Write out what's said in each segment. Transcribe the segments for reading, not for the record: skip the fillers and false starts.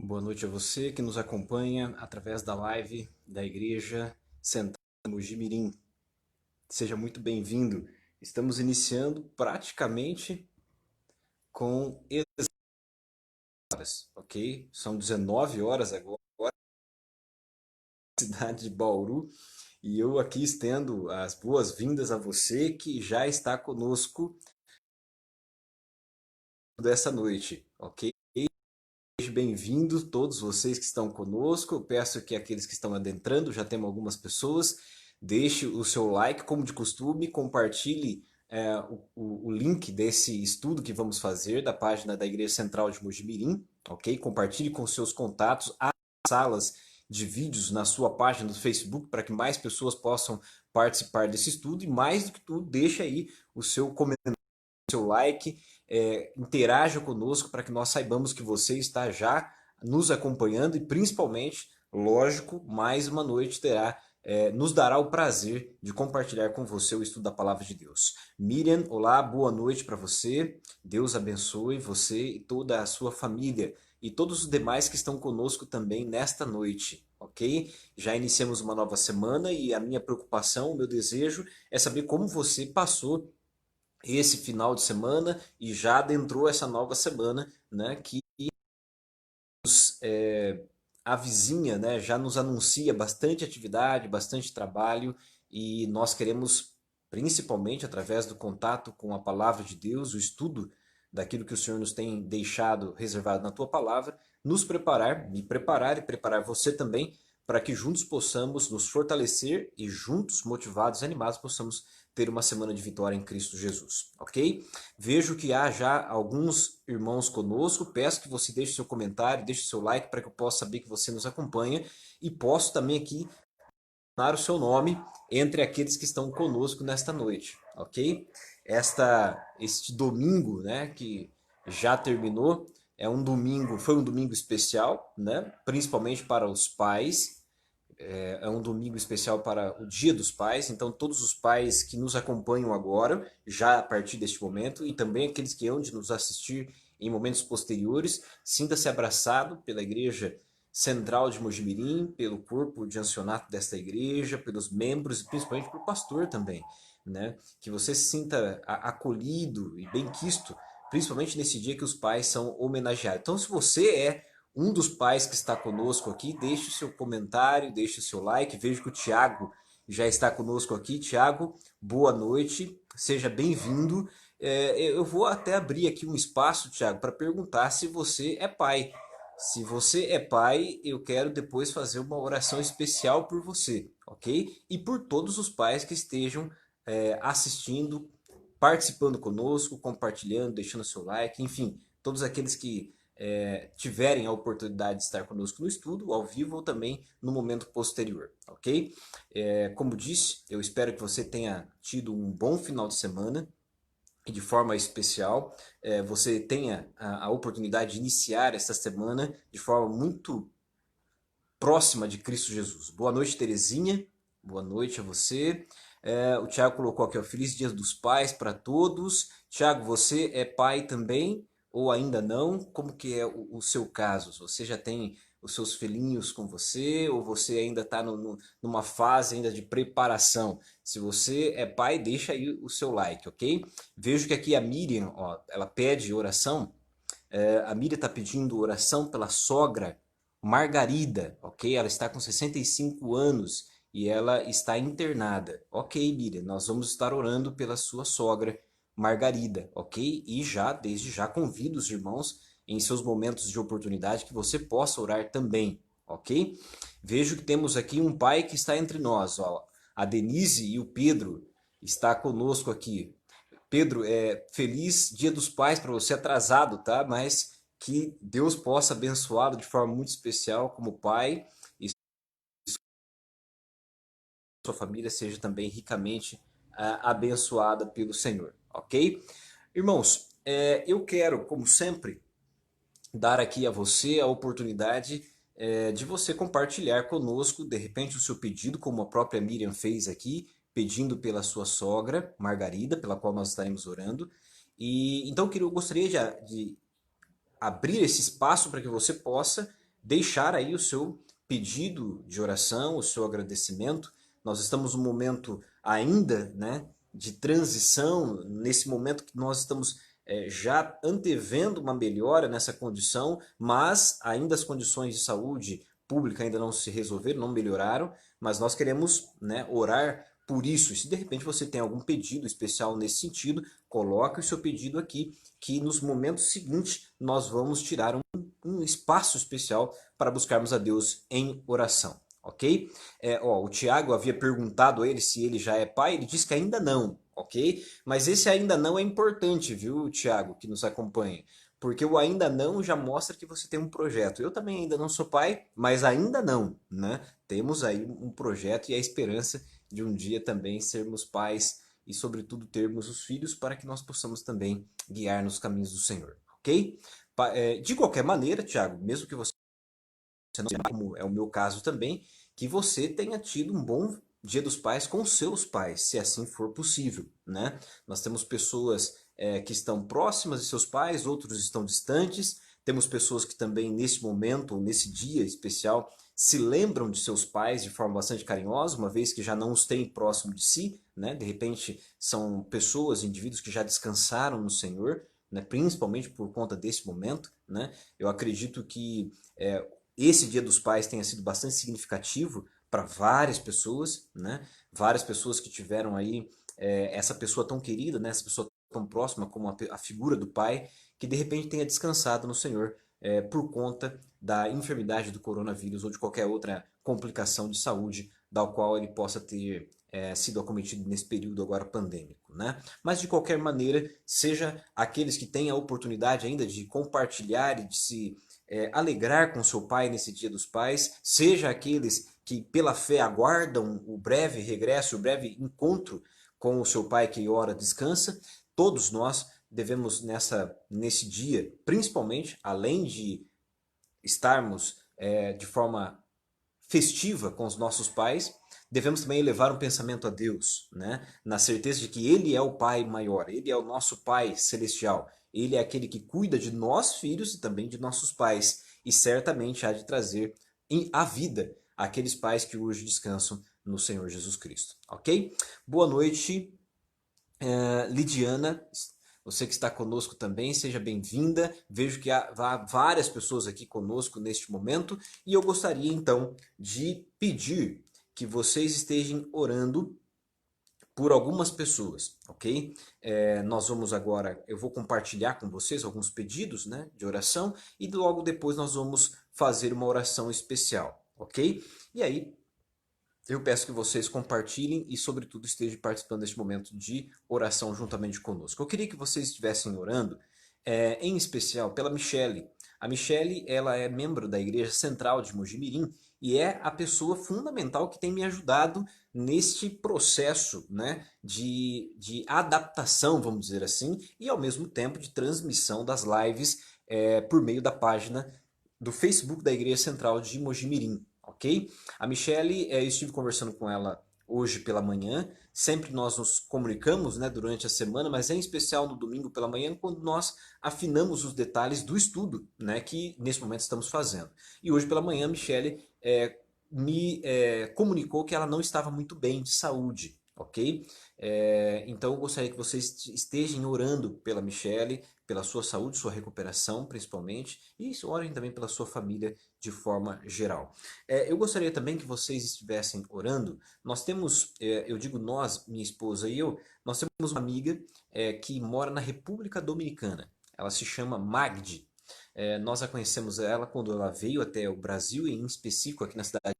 Boa noite a você que nos acompanha através da live da Igreja Central de Mojimirim. Seja muito bem-vindo. Estamos iniciando praticamente com horas, ok? São 19 horas agora, na cidade de Bauru, e eu aqui estendo as boas-vindas a você que já está conosco dessa noite, ok? Sejam bem-vindos todos vocês que estão conosco. Eu peço que aqueles que estão adentrando, já temos algumas pessoas, deixe o seu like, como de costume, compartilhe o link desse estudo que vamos fazer da página da Igreja Central de Mojimirim, ok? Compartilhe com seus contatos as salas de vídeos na sua página do Facebook para que mais pessoas possam participar desse estudo e mais do que tudo, deixe aí o seu comentário, seu like, interaja conosco para que nós saibamos que você está já nos acompanhando e principalmente, lógico, mais uma noite nos dará o prazer de compartilhar com você o estudo da Palavra de Deus. Miriam, olá, boa noite para você. Deus abençoe você e toda a sua família e todos os demais que estão conosco também nesta noite, ok? Já iniciamos uma nova semana e a minha preocupação, o meu desejo é saber como você passou esse final de semana e já adentrou essa nova semana, né, que a vizinha, né, já nos anuncia bastante atividade, bastante trabalho e nós queremos, principalmente através do contato com a palavra de Deus, o estudo daquilo que o Senhor nos tem deixado reservado na tua palavra, nos preparar, me preparar e preparar você também para que juntos possamos nos fortalecer e juntos, motivados e animados, possamos ter uma semana de vitória em Cristo Jesus, ok? Vejo que há já alguns irmãos conosco, peço que você deixe seu comentário, deixe seu like para que eu possa saber que você nos acompanha e posso também aqui dar o seu nome entre aqueles que estão conosco nesta noite, ok? Este domingo, né, que já terminou, foi um domingo especial, né, principalmente para os pais, é um domingo especial para o Dia dos Pais, então todos os pais que nos acompanham agora, já a partir deste momento, e também aqueles que hão de nos assistir em momentos posteriores, sinta-se abraçado pela Igreja Central de Mojimirim, pelo corpo de ancianato desta igreja, pelos membros e principalmente pelo pastor também, né? Que você se sinta acolhido e bem-quisto, principalmente nesse dia que os pais são homenageados. Então, se você é um dos pais que está conosco aqui, deixe o seu comentário, deixe o seu like. Vejo que o Tiago já está conosco aqui. Tiago, boa noite, seja bem-vindo. Eu vou até abrir aqui um espaço, Tiago, para perguntar se você é pai. Se você é pai, eu quero depois fazer uma oração especial por você, ok? E por todos os pais que estejam assistindo, participando conosco, compartilhando, deixando seu like, enfim, todos aqueles que tiverem a oportunidade de estar conosco no estudo, ao vivo ou também no momento posterior, ok? Como disse, eu espero que você tenha tido um bom final de semana e de forma especial você tenha a oportunidade de iniciar esta semana de forma muito próxima de Cristo Jesus. Boa noite, Terezinha. Boa noite a você. O Tiago colocou aqui, ó, Feliz Dia dos Pais para todos. Tiago, você é pai também ou ainda não? Como que é o seu caso? Você já tem os seus filhinhos com você ou você ainda está numa fase ainda de preparação? Se você é pai, deixa aí o seu like, ok? Vejo que aqui a Miriam, ó, ela pede oração. A Miriam está pedindo oração pela sogra Margarida, ok? Ela está com 65 anos e ela está internada. Ok, Miriam, nós vamos estar orando pela sua sogra Margarida, ok? E já, desde já, convido os irmãos em seus momentos de oportunidade que você possa orar também, ok? Vejo que temos aqui um pai que está entre nós, ó. A Denise e o Pedro está conosco aqui. Pedro, feliz Dia dos Pais para você, atrasado, tá? Mas que Deus possa abençoá-lo de forma muito especial como pai e sua família seja também ricamente abençoada pelo Senhor, ok? Irmãos, eu quero, como sempre, dar aqui a você a oportunidade de você compartilhar conosco, de repente, o seu pedido, como a própria Miriam fez aqui, pedindo pela sua sogra, Margarida, pela qual nós estaremos orando. E então eu gostaria de abrir esse espaço para que você possa deixar aí o seu pedido de oração, o seu agradecimento. Nós estamos num momento ainda, né, de transição, nesse momento que nós estamos já antevendo uma melhora nessa condição, mas ainda as condições de saúde pública ainda não se resolveram, não melhoraram, mas nós queremos, né, orar por isso. E se de repente você tem algum pedido especial nesse sentido, coloque o seu pedido aqui, que nos momentos seguintes nós vamos tirar um espaço especial para buscarmos a Deus em oração. Ok? O Tiago havia perguntado a ele se ele já é pai, ele disse que ainda não, ok? Mas esse ainda não é importante, viu, Tiago, que nos acompanha. Porque o ainda não já mostra que você tem um projeto. Eu também ainda não sou pai, mas ainda não, né? Temos aí um projeto e a esperança de um dia também sermos pais e, sobretudo, termos os filhos para que nós possamos também guiar nos caminhos do Senhor, ok? De qualquer maneira, Tiago, mesmo que você não, como é o meu caso também, que você tenha tido um bom Dia dos Pais com seus pais, se assim for possível, né? Nós temos pessoas que estão próximas de seus pais, outros estão distantes. Temos pessoas que também nesse momento, ou nesse dia especial, se lembram de seus pais de forma bastante carinhosa, uma vez que já não os têm próximo de si, né? De repente são pessoas, indivíduos que já descansaram no Senhor, né? Principalmente por conta desse momento, né? Eu acredito que esse Dia dos Pais tenha sido bastante significativo para várias pessoas, né? Várias pessoas que tiveram aí essa pessoa tão querida, né? Essa pessoa tão próxima como a figura do pai, que de repente tenha descansado no Senhor por conta da enfermidade do coronavírus ou de qualquer outra complicação de saúde da qual ele possa ter sido acometido nesse período agora pandêmico, né? Mas de qualquer maneira, seja aqueles que têm a oportunidade ainda de compartilhar e de se alegrar com seu pai nesse Dia dos Pais, seja aqueles que pela fé aguardam o breve regresso, o breve encontro com o seu pai que ora descansa, todos nós devemos nesse dia, principalmente, além de estarmos de forma festiva com os nossos pais, devemos também elevar um pensamento a Deus, né? Na certeza de que Ele é o Pai maior, Ele é o nosso Pai celestial, Ele é aquele que cuida de nós, filhos, e também de nossos pais, e certamente há de trazer à vida aqueles pais que hoje descansam no Senhor Jesus Cristo, ok? Boa noite, Lidiana, você que está conosco também, seja bem-vinda. Vejo que há várias pessoas aqui conosco neste momento e eu gostaria então de pedir que vocês estejam orando por algumas pessoas, ok? Nós vamos agora, eu vou compartilhar com vocês alguns pedidos, né, de oração e logo depois nós vamos fazer uma oração especial, ok? E aí eu peço que vocês compartilhem e, sobretudo, estejam participando deste momento de oração juntamente conosco. Eu queria que vocês estivessem orando, em especial, pela Michele. A Michele, ela é membro da Igreja Central de Mojimirim e é a pessoa fundamental que tem me ajudado neste processo, né, de adaptação, vamos dizer assim, e ao mesmo tempo de transmissão das lives por meio da página do Facebook da Igreja Central de Mojimirim, ok? A Michele, eu estive conversando com ela hoje pela manhã. Sempre nós nos comunicamos, né, durante a semana, mas em especial no domingo pela manhã, quando nós afinamos os detalhes do estudo, né, que nesse momento estamos fazendo. E hoje pela manhã a Michele me comunicou que ela não estava muito bem de saúde, ok? Então eu gostaria que vocês estejam orando pela Michele, pela sua saúde, sua recuperação principalmente, e orem também pela sua família de forma geral. Eu gostaria também que vocês estivessem orando. Nós temos, eu digo nós, minha esposa e eu, nós temos uma amiga que mora na República Dominicana. Ela se chama Magdi. Nós a conhecemos ela quando ela veio até o Brasil, e em específico aqui na cidade,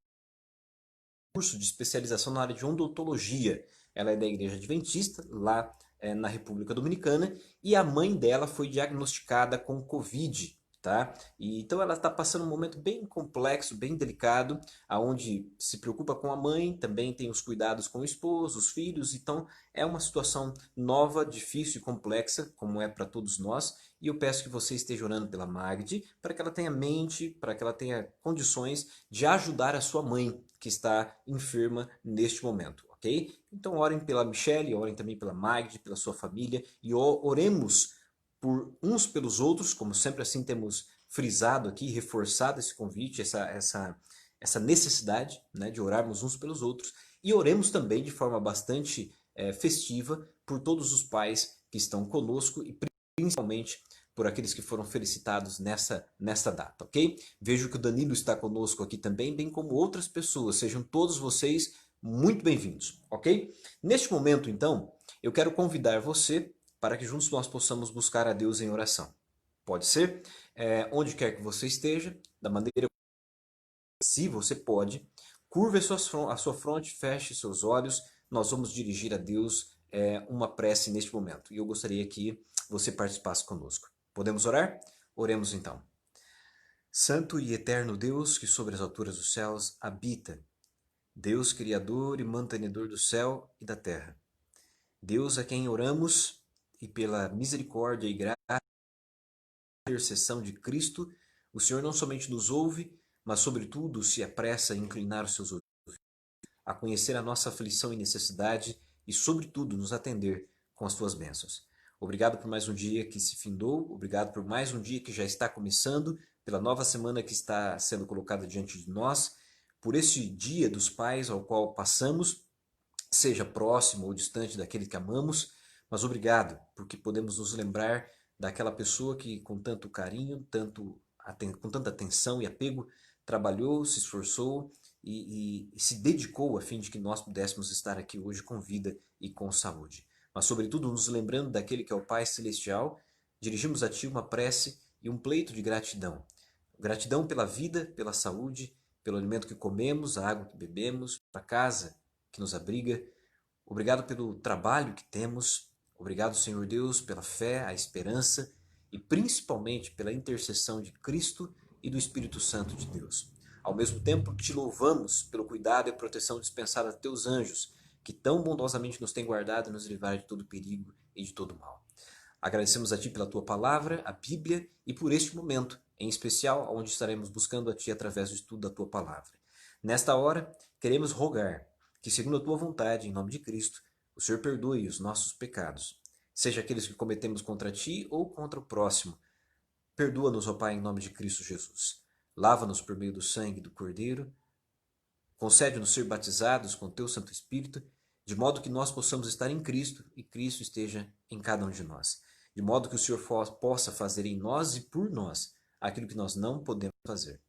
curso de especialização na área de odontologia. Ela é da Igreja Adventista, lá na República Dominicana, e a mãe dela foi diagnosticada com Covid, tá? Então ela está passando um momento bem complexo, bem delicado, aonde se preocupa com a mãe, também tem os cuidados com o esposo, os filhos, então é uma situação nova, difícil e complexa, como é para todos nós, e eu peço que você esteja orando pela Magdi, para que ela tenha mente, para que ela tenha condições de ajudar a sua mãe, que está enferma neste momento, ok? Então orem pela Michelle, orem também pela Magdi, pela sua família, e oremos por uns pelos outros, como sempre assim temos frisado aqui, reforçado esse convite, essa necessidade, né, de orarmos uns pelos outros. E oremos também de forma bastante festiva por todos os pais que estão conosco e principalmente por aqueles que foram felicitados nessa data, ok? Vejo que o Danilo está conosco aqui também, bem como outras pessoas. Sejam todos vocês muito bem-vindos, ok? Neste momento, então, eu quero convidar você para que juntos nós possamos buscar a Deus em oração. Pode ser? Onde quer que você esteja, da maneira se você pode, curva a sua fronte, feche seus olhos, nós vamos dirigir a Deus uma prece neste momento. E eu gostaria que você participasse conosco. Podemos orar? Oremos então. Santo e eterno Deus, que sobre as alturas dos céus habita, Deus criador e mantenedor do céu e da terra. Deus a quem oramos e pela misericórdia e graça e intercessão de Cristo, o Senhor não somente nos ouve, mas sobretudo se apressa a inclinar os seus ouvidos, a conhecer a nossa aflição e necessidade e sobretudo nos atender com as tuas bênçãos. Obrigado por mais um dia que se findou, obrigado por mais um dia que já está começando, pela nova semana que está sendo colocada diante de nós, por esse dia dos pais ao qual passamos, seja próximo ou distante daquele que amamos, mas obrigado porque podemos nos lembrar daquela pessoa que com tanto carinho, com tanta atenção e apego, trabalhou, se esforçou e se dedicou a fim de que nós pudéssemos estar aqui hoje com vida e com saúde. Mas, sobretudo, nos lembrando daquele que é o Pai Celestial, dirigimos a Ti uma prece e um pleito de gratidão. Gratidão pela vida, pela saúde, pelo alimento que comemos, a água que bebemos, pela casa que nos abriga. Obrigado pelo trabalho que temos. Obrigado, Senhor Deus, pela fé, a esperança e principalmente pela intercessão de Cristo e do Espírito Santo de Deus. Ao mesmo tempo, te louvamos pelo cuidado e a proteção dispensada a teus anjos, que tão bondosamente nos têm guardado e nos livrar de todo perigo e de todo mal. Agradecemos a Ti pela Tua palavra, a Bíblia, e por este momento, em especial, onde estaremos buscando a Ti através do estudo da Tua palavra. Nesta hora, queremos rogar que, segundo a Tua vontade, em nome de Cristo, o Senhor perdoe os nossos pecados, seja aqueles que cometemos contra Ti ou contra o próximo. Perdoa-nos, ó Pai, em nome de Cristo Jesus. Lava-nos por meio do sangue do Cordeiro, concede-nos ser batizados com Teu Santo Espírito, de modo que nós possamos estar em Cristo e Cristo esteja em cada um de nós. De modo que o Senhor possa fazer em nós e por nós aquilo que nós não podemos fazer.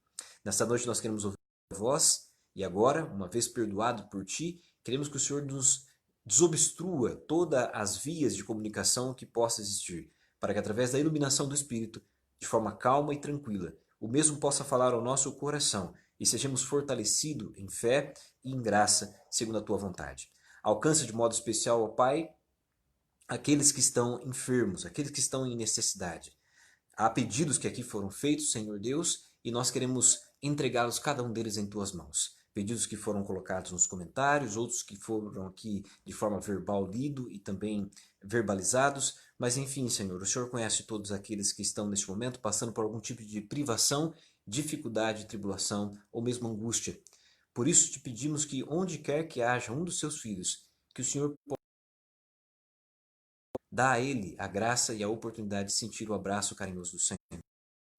Nesta noite nós queremos ouvir a voz e agora, uma vez perdoado por Ti, queremos que o Senhor nos desobstrua todas as vias de comunicação que possa existir, para que através da iluminação do Espírito, de forma calma e tranquila, o mesmo possa falar ao nosso coração e sejamos fortalecidos em fé e em graça, segundo a Tua vontade. Alcança de modo especial, ó Pai, aqueles que estão enfermos, aqueles que estão em necessidade. Há pedidos que aqui foram feitos, Senhor Deus, e nós queremos entregá-los, cada um deles, em Tuas mãos. Pedidos que foram colocados nos comentários, outros que foram aqui de forma verbal lido e também verbalizados. Mas enfim, Senhor, o Senhor conhece todos aqueles que estão neste momento passando por algum tipo de privação, dificuldade, tribulação ou mesmo angústia. Por isso te pedimos que onde quer que haja um dos seus filhos, que o Senhor dá a ele a graça e a oportunidade de sentir o abraço carinhoso do Senhor.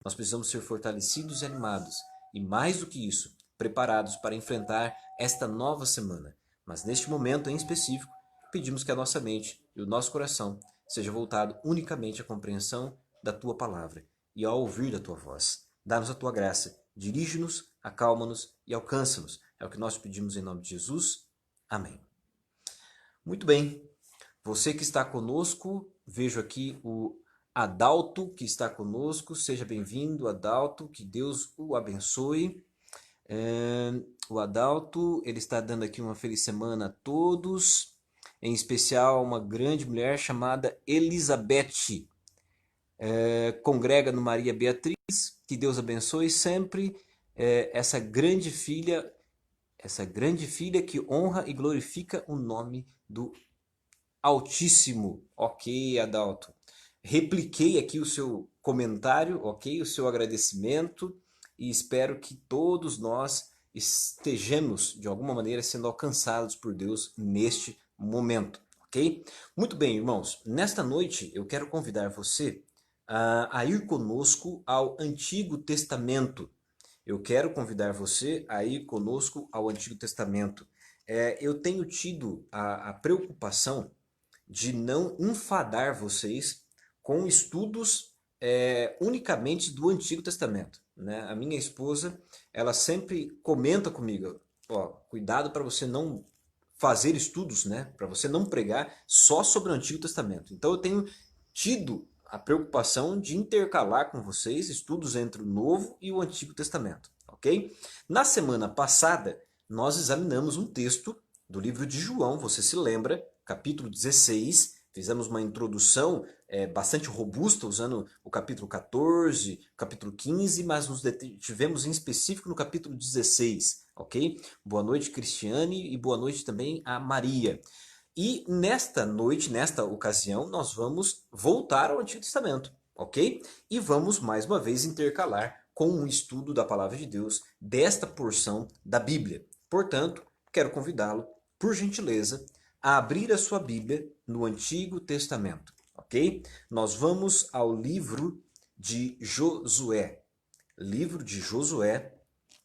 Nós precisamos ser fortalecidos e animados, e mais do que isso, preparados para enfrentar esta nova semana. Mas neste momento em específico, pedimos que a nossa mente e o nosso coração seja voltado unicamente à compreensão da Tua palavra e ao ouvir da Tua voz. Dá-nos a Tua graça, dirige-nos, acalma-nos e alcança-nos. É o que nós pedimos em nome de Jesus. Amém. Muito bem. Você que está conosco, vejo aqui o Adalto que está conosco. Seja bem-vindo, Adalto. Que Deus o abençoe. O Adalto, ele está dando aqui uma feliz semana a todos. Em especial uma grande mulher chamada Elizabeth. Congrega no Maria Beatriz. Que Deus abençoe sempre essa grande filha que honra e glorifica o nome do Altíssimo. Ok, Adalto. Repliquei aqui o seu comentário, ok? O seu agradecimento e espero que todos nós estejamos, de alguma maneira, sendo alcançados por Deus neste momento, ok? Muito bem, irmãos. Nesta noite eu quero convidar você a ir conosco ao Antigo Testamento. Eu quero convidar você a ir conosco ao Antigo Testamento. Eu tenho tido a preocupação de não enfadar vocês com estudos unicamente do Antigo Testamento, né? A minha esposa, ela sempre comenta comigo, ó, cuidado para você não fazer estudos, né? Para você não pregar só sobre o Antigo Testamento. Então eu tenho tido a preocupação de intercalar com vocês estudos entre o Novo e o Antigo Testamento, ok? Na semana passada, nós examinamos um texto do livro de João, você se lembra, capítulo 16, fizemos uma introdução bastante robusta, usando o capítulo 14, o capítulo 15, mas nos detivemos em específico no capítulo 16, ok? Boa noite, Cristiane, e boa noite também a Maria. E nesta noite, nesta ocasião, nós vamos voltar ao Antigo Testamento, ok? E vamos mais uma vez intercalar com um estudo da Palavra de Deus desta porção da Bíblia. Portanto, quero convidá-lo, por gentileza, a abrir a sua Bíblia no Antigo Testamento, ok? Nós vamos ao livro de Josué. Livro de Josué.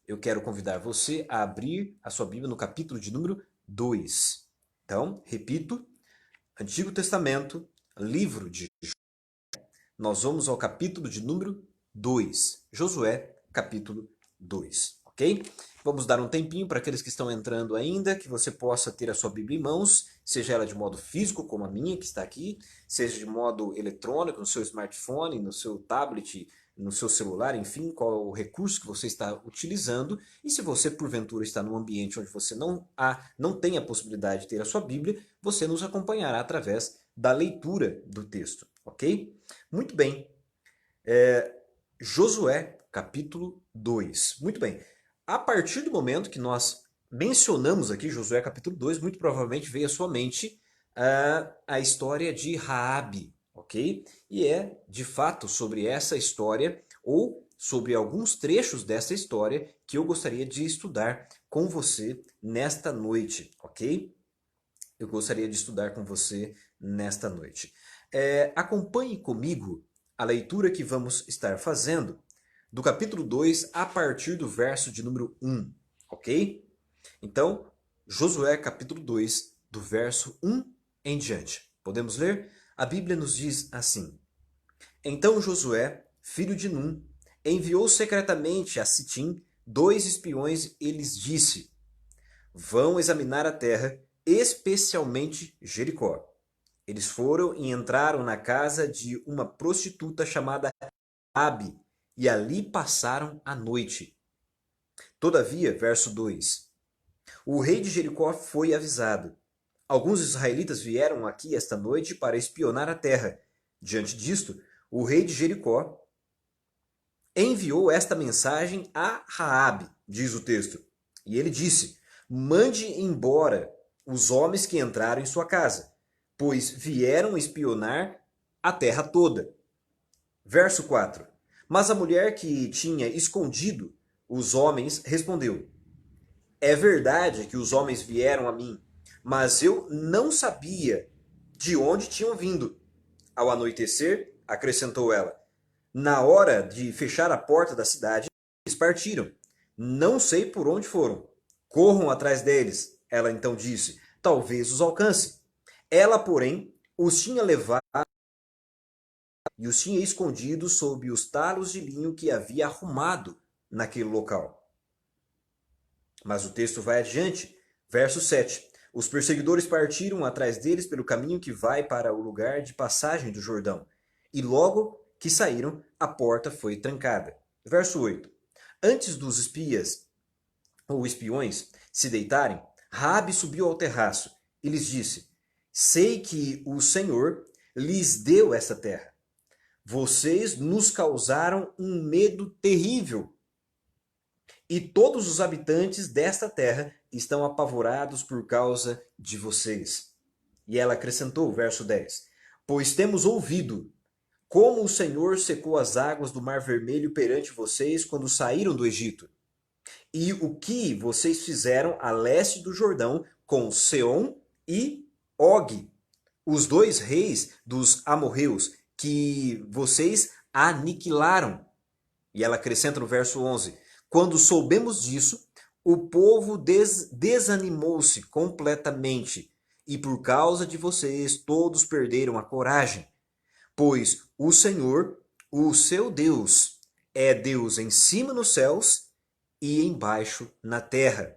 Eu quero convidar você a abrir a sua Bíblia no capítulo de número 2. Então, repito, Antigo Testamento, livro de Josué. Nós vamos ao capítulo de número 2. Josué, capítulo 2, ok? Vamos dar um tempinho para aqueles que estão entrando ainda, que você possa ter a sua Bíblia em mãos, seja ela de modo físico, como a minha que está aqui, seja de modo eletrônico, no seu smartphone, no seu tablet, no seu celular, enfim, qual é o recurso que você está utilizando. E se você, porventura, está num ambiente onde você não tem a possibilidade de ter a sua Bíblia, você nos acompanhará através da leitura do texto, ok? Muito bem. Josué, capítulo 2. Muito bem. A partir do momento que nós mencionamos aqui Josué, capítulo 2, muito provavelmente veio à sua mente a história de Raabe, ok? E é, de fato, sobre essa história, ou sobre alguns trechos dessa história, que eu gostaria de estudar com você nesta noite, ok? Eu gostaria de estudar com você nesta noite. Acompanhe comigo a leitura que vamos estar fazendo do capítulo 2 a partir do verso de número 1, ok? Então, Josué capítulo 2, do verso 1 em diante. Podemos ler? A Bíblia nos diz assim: Então Josué, filho de Num, enviou secretamente a Sitim 2 espiões e lhes disse: Vão examinar a terra, especialmente Jericó. Eles foram e entraram na casa de uma prostituta chamada Raabe, e ali passaram a noite. Todavia, verso 2: O rei de Jericó foi avisado. Alguns israelitas vieram aqui esta noite para espionar a terra. Diante disto, o rei de Jericó enviou esta mensagem a Raabe, diz o texto. E ele disse: Mande embora os homens que entraram em sua casa, pois vieram espionar a terra toda. Verso 4. Mas a mulher que tinha escondido os homens respondeu: É verdade que os homens vieram a mim, mas eu não sabia de onde tinham vindo. Ao anoitecer, acrescentou ela, na hora de fechar a porta da cidade, eles partiram. Não sei por onde foram. Corram atrás deles, ela então disse. Talvez os alcance. Ela, porém, os tinha levado e os tinha escondido sob os talos de linho que havia arrumado naquele local. Mas o texto vai adiante. Verso 7. Os perseguidores partiram atrás deles pelo caminho que vai para o lugar de passagem do Jordão. E logo que saíram, a porta foi trancada. Verso 8. Antes dos espias ou espiões se deitarem, Raabe subiu ao terraço e lhes disse: Sei que o Senhor lhes deu essa terra. Vocês nos causaram um medo terrível. E todos os habitantes desta terra estão apavorados por causa de vocês. E ela acrescentou, verso 10: Pois temos ouvido como o Senhor secou as águas do Mar Vermelho perante vocês quando saíram do Egito, e o que vocês fizeram a leste do Jordão com Seom e Og, os dois reis dos amorreus, que vocês aniquilaram. E ela acrescenta no verso 11: quando soubemos disso, o povo desanimou-se completamente, e por causa de vocês todos perderam a coragem. Pois o Senhor, o seu Deus, é Deus em cima nos céus e embaixo na terra.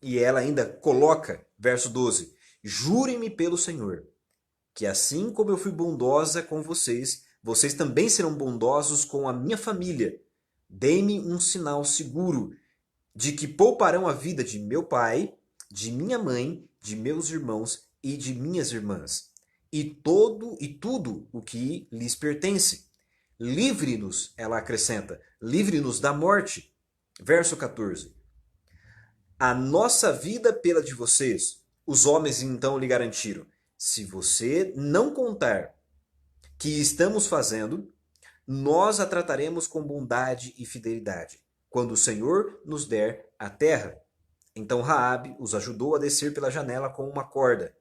E ela ainda coloca, verso 12: jurem-me pelo Senhor, que assim como eu fui bondosa com vocês, vocês também serão bondosos com a minha família. Deem-me um sinal seguro de que pouparão a vida de meu pai, de minha mãe, de meus irmãos e de minhas irmãs, e tudo o que lhes pertence. Livre-nos, ela acrescenta, livre-nos da morte. Verso 14. A nossa vida pela de vocês. Os homens então lhe garantiram: se você não contar que estamos fazendo, nós a trataremos com bondade e fidelidade, quando o Senhor nos der a terra. Então Raabe os ajudou a descer pela janela com uma corda,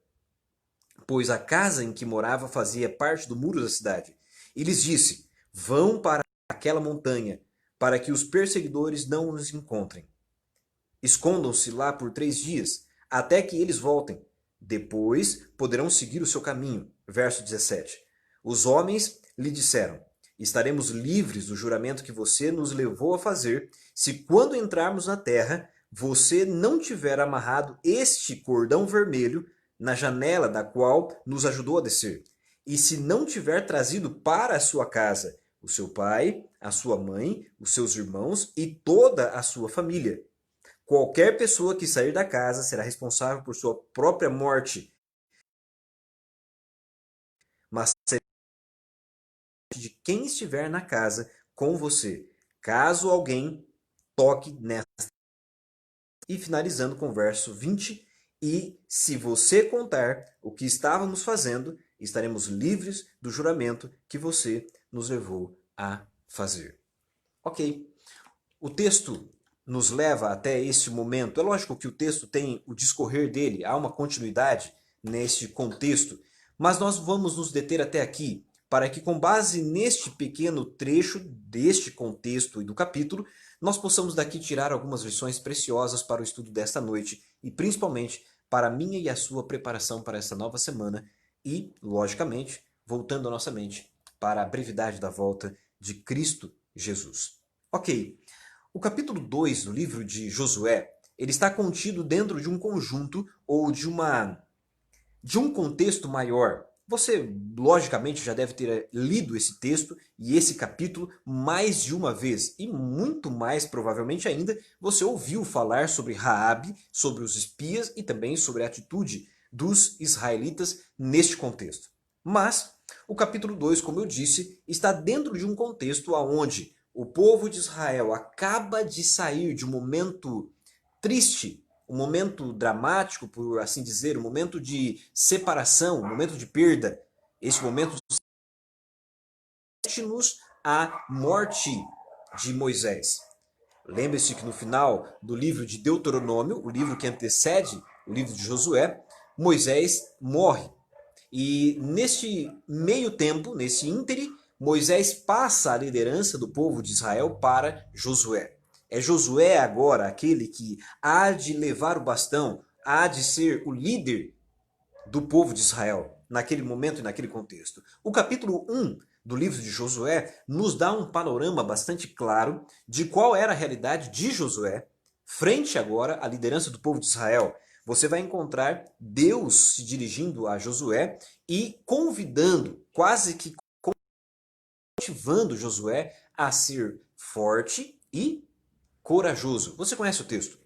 pois a casa em que morava fazia parte do muro da cidade. E lhes disse: vão para aquela montanha, para que os perseguidores não os encontrem. Escondam-se lá por 3 dias, até que eles voltem. Depois poderão seguir o seu caminho. Verso 17. Os homens lhe disseram: estaremos livres do juramento que você nos levou a fazer, se quando entrarmos na terra, você não tiver amarrado este cordão vermelho na janela da qual nos ajudou a descer, e se não tiver trazido para a sua casa o seu pai, a sua mãe, os seus irmãos e toda a sua família. Qualquer pessoa que sair da casa será responsável por sua própria morte, mas será de quem estiver na casa com você, caso alguém toque nesta. E finalizando com o verso 20, e se você contar o que estávamos fazendo, estaremos livres do juramento que você nos levou a fazer. Ok, o texto nos leva até esse momento. É lógico que o texto tem o discorrer dele, há uma continuidade neste contexto, mas nós vamos nos deter até aqui para que, com base neste pequeno trecho deste contexto e do capítulo, nós possamos daqui tirar algumas lições preciosas para o estudo desta noite e principalmente para a minha e a sua preparação para essa nova semana e, logicamente, voltando a nossa mente para a brevidade da volta de Cristo Jesus. Ok, o capítulo 2 do livro de Josué, ele está contido dentro de um conjunto ou de um contexto maior. Você, logicamente, já deve ter lido esse texto e esse capítulo mais de uma vez. E muito mais, provavelmente ainda, você ouviu falar sobre Raabe, sobre os espias e também sobre a atitude dos israelitas neste contexto. Mas o capítulo 2, como eu disse, está dentro de um contexto onde o povo de Israel acaba de sair de um momento triste, um momento dramático, por assim dizer, um momento de separação, um momento de perda. Esse momento remete-nos à morte de Moisés. Lembre-se que no final do livro de Deuteronômio, o livro que antecede o livro de Josué, Moisés morre. E neste meio tempo, nesse íntere, Moisés passa a liderança do povo de Israel para Josué. É Josué agora aquele que há de levar o bastão, há de ser o líder do povo de Israel naquele momento e naquele contexto. O capítulo 1 do livro de Josué nos dá um panorama bastante claro de qual era a realidade de Josué frente agora à liderança do povo de Israel. Você vai encontrar Deus se dirigindo a Josué e convidando, quase que motivando Josué a ser forte e corajoso. Você conhece o texto?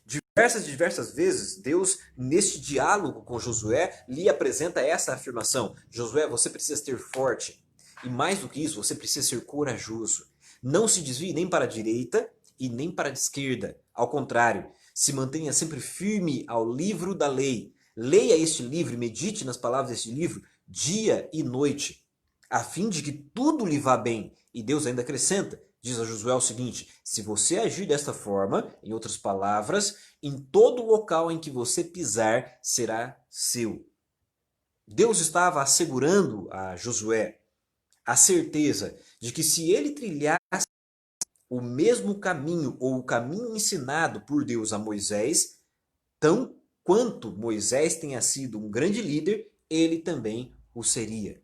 Diversas vezes, Deus, neste diálogo com Josué, lhe apresenta essa afirmação: Josué, você precisa ser forte. E mais do que isso, você precisa ser corajoso. Não se desvie nem para a direita e nem para a esquerda. Ao contrário, se mantenha sempre firme ao livro da lei. Leia este livro e medite nas palavras deste livro dia e noite, a fim de que tudo lhe vá bem. E Deus ainda acrescenta, diz a Josué o seguinte: se você agir desta forma, em outras palavras, em todo local em que você pisar será seu. Deus estava assegurando a Josué a certeza de que se ele trilhasse o mesmo caminho ou o caminho ensinado por Deus a Moisés, tão quanto Moisés tenha sido um grande líder, ele também o seria.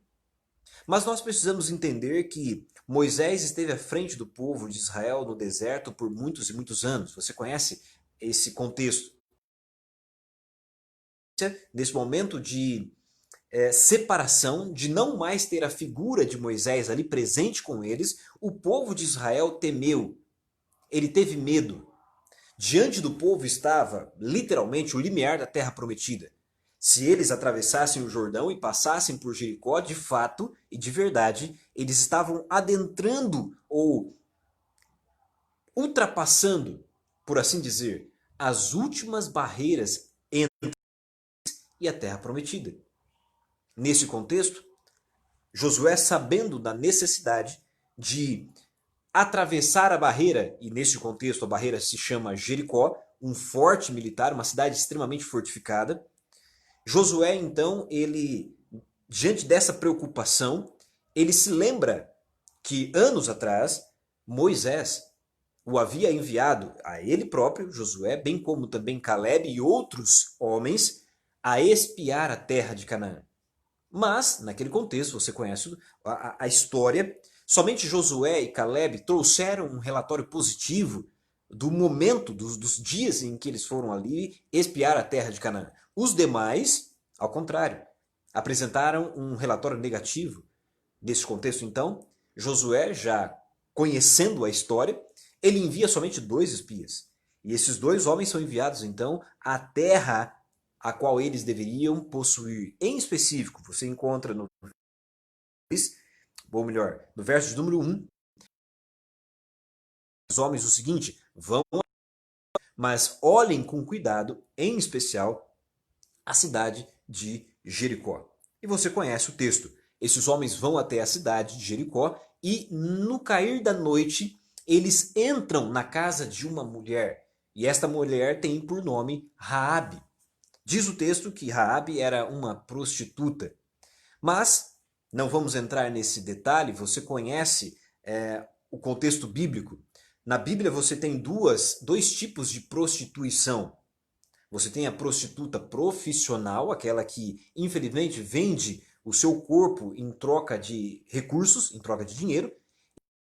Mas nós precisamos entender que Moisés esteve à frente do povo de Israel no deserto por muitos e muitos anos. Você conhece esse contexto? Nesse momento de separação, de não mais ter a figura de Moisés ali presente com eles, o povo de Israel temeu, ele teve medo. Diante do povo estava, literalmente, o limiar da terra prometida. Se eles atravessassem o Jordão e passassem por Jericó, de fato e de verdade, eles estavam adentrando ou ultrapassando, por assim dizer, as últimas barreiras entre e a terra prometida. Nesse contexto, Josué, sabendo da necessidade de atravessar a barreira, e nesse contexto a barreira se chama Jericó, um forte militar, uma cidade extremamente fortificada. Josué, então, ele, diante dessa preocupação, ele se lembra que anos atrás Moisés o havia enviado a ele próprio, Josué, bem como também Caleb e outros homens, a espiar a terra de Canaã. Mas, naquele contexto, você conhece a história, somente Josué e Caleb trouxeram um relatório positivo do momento, dos dias em que eles foram ali espiar a terra de Canaã. Os demais, ao contrário, apresentaram um relatório negativo. Nesse contexto, então, Josué, já conhecendo a história, ele envia somente 2 espias. E esses 2 homens são enviados, então, à terra a qual eles deveriam possuir. Em específico, você encontra no no verso de número 1, os homens o seguinte: vão, mas olhem com cuidado, em especial, a cidade de Jericó. E você conhece o texto. Esses homens vão até a cidade de Jericó e, no cair da noite, eles entram na casa de uma mulher. E esta mulher tem por nome Raabe. Diz o texto que Raabe era uma prostituta. Mas não vamos entrar nesse detalhe, você conhece o contexto bíblico. Na Bíblia você tem dois tipos de prostituição. Você tem a prostituta profissional, aquela que infelizmente vende o seu corpo em troca de recursos, em troca de dinheiro.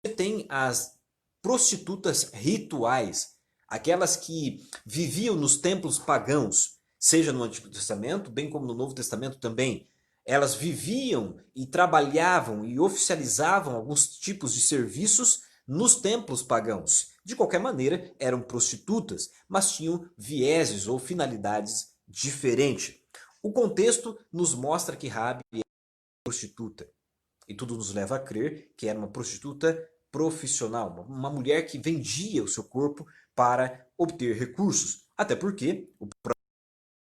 E você tem as prostitutas rituais, aquelas que viviam nos templos pagãos, seja no Antigo Testamento, bem como no Novo Testamento também. Elas viviam e trabalhavam e oficializavam alguns tipos de serviços nos templos pagãos. De qualquer maneira, eram prostitutas, mas tinham vieses ou finalidades diferentes. O contexto nos mostra que Raabe era uma prostituta. E tudo nos leva a crer que era uma prostituta profissional, uma mulher que vendia o seu corpo para obter recursos. Até porque, o próprio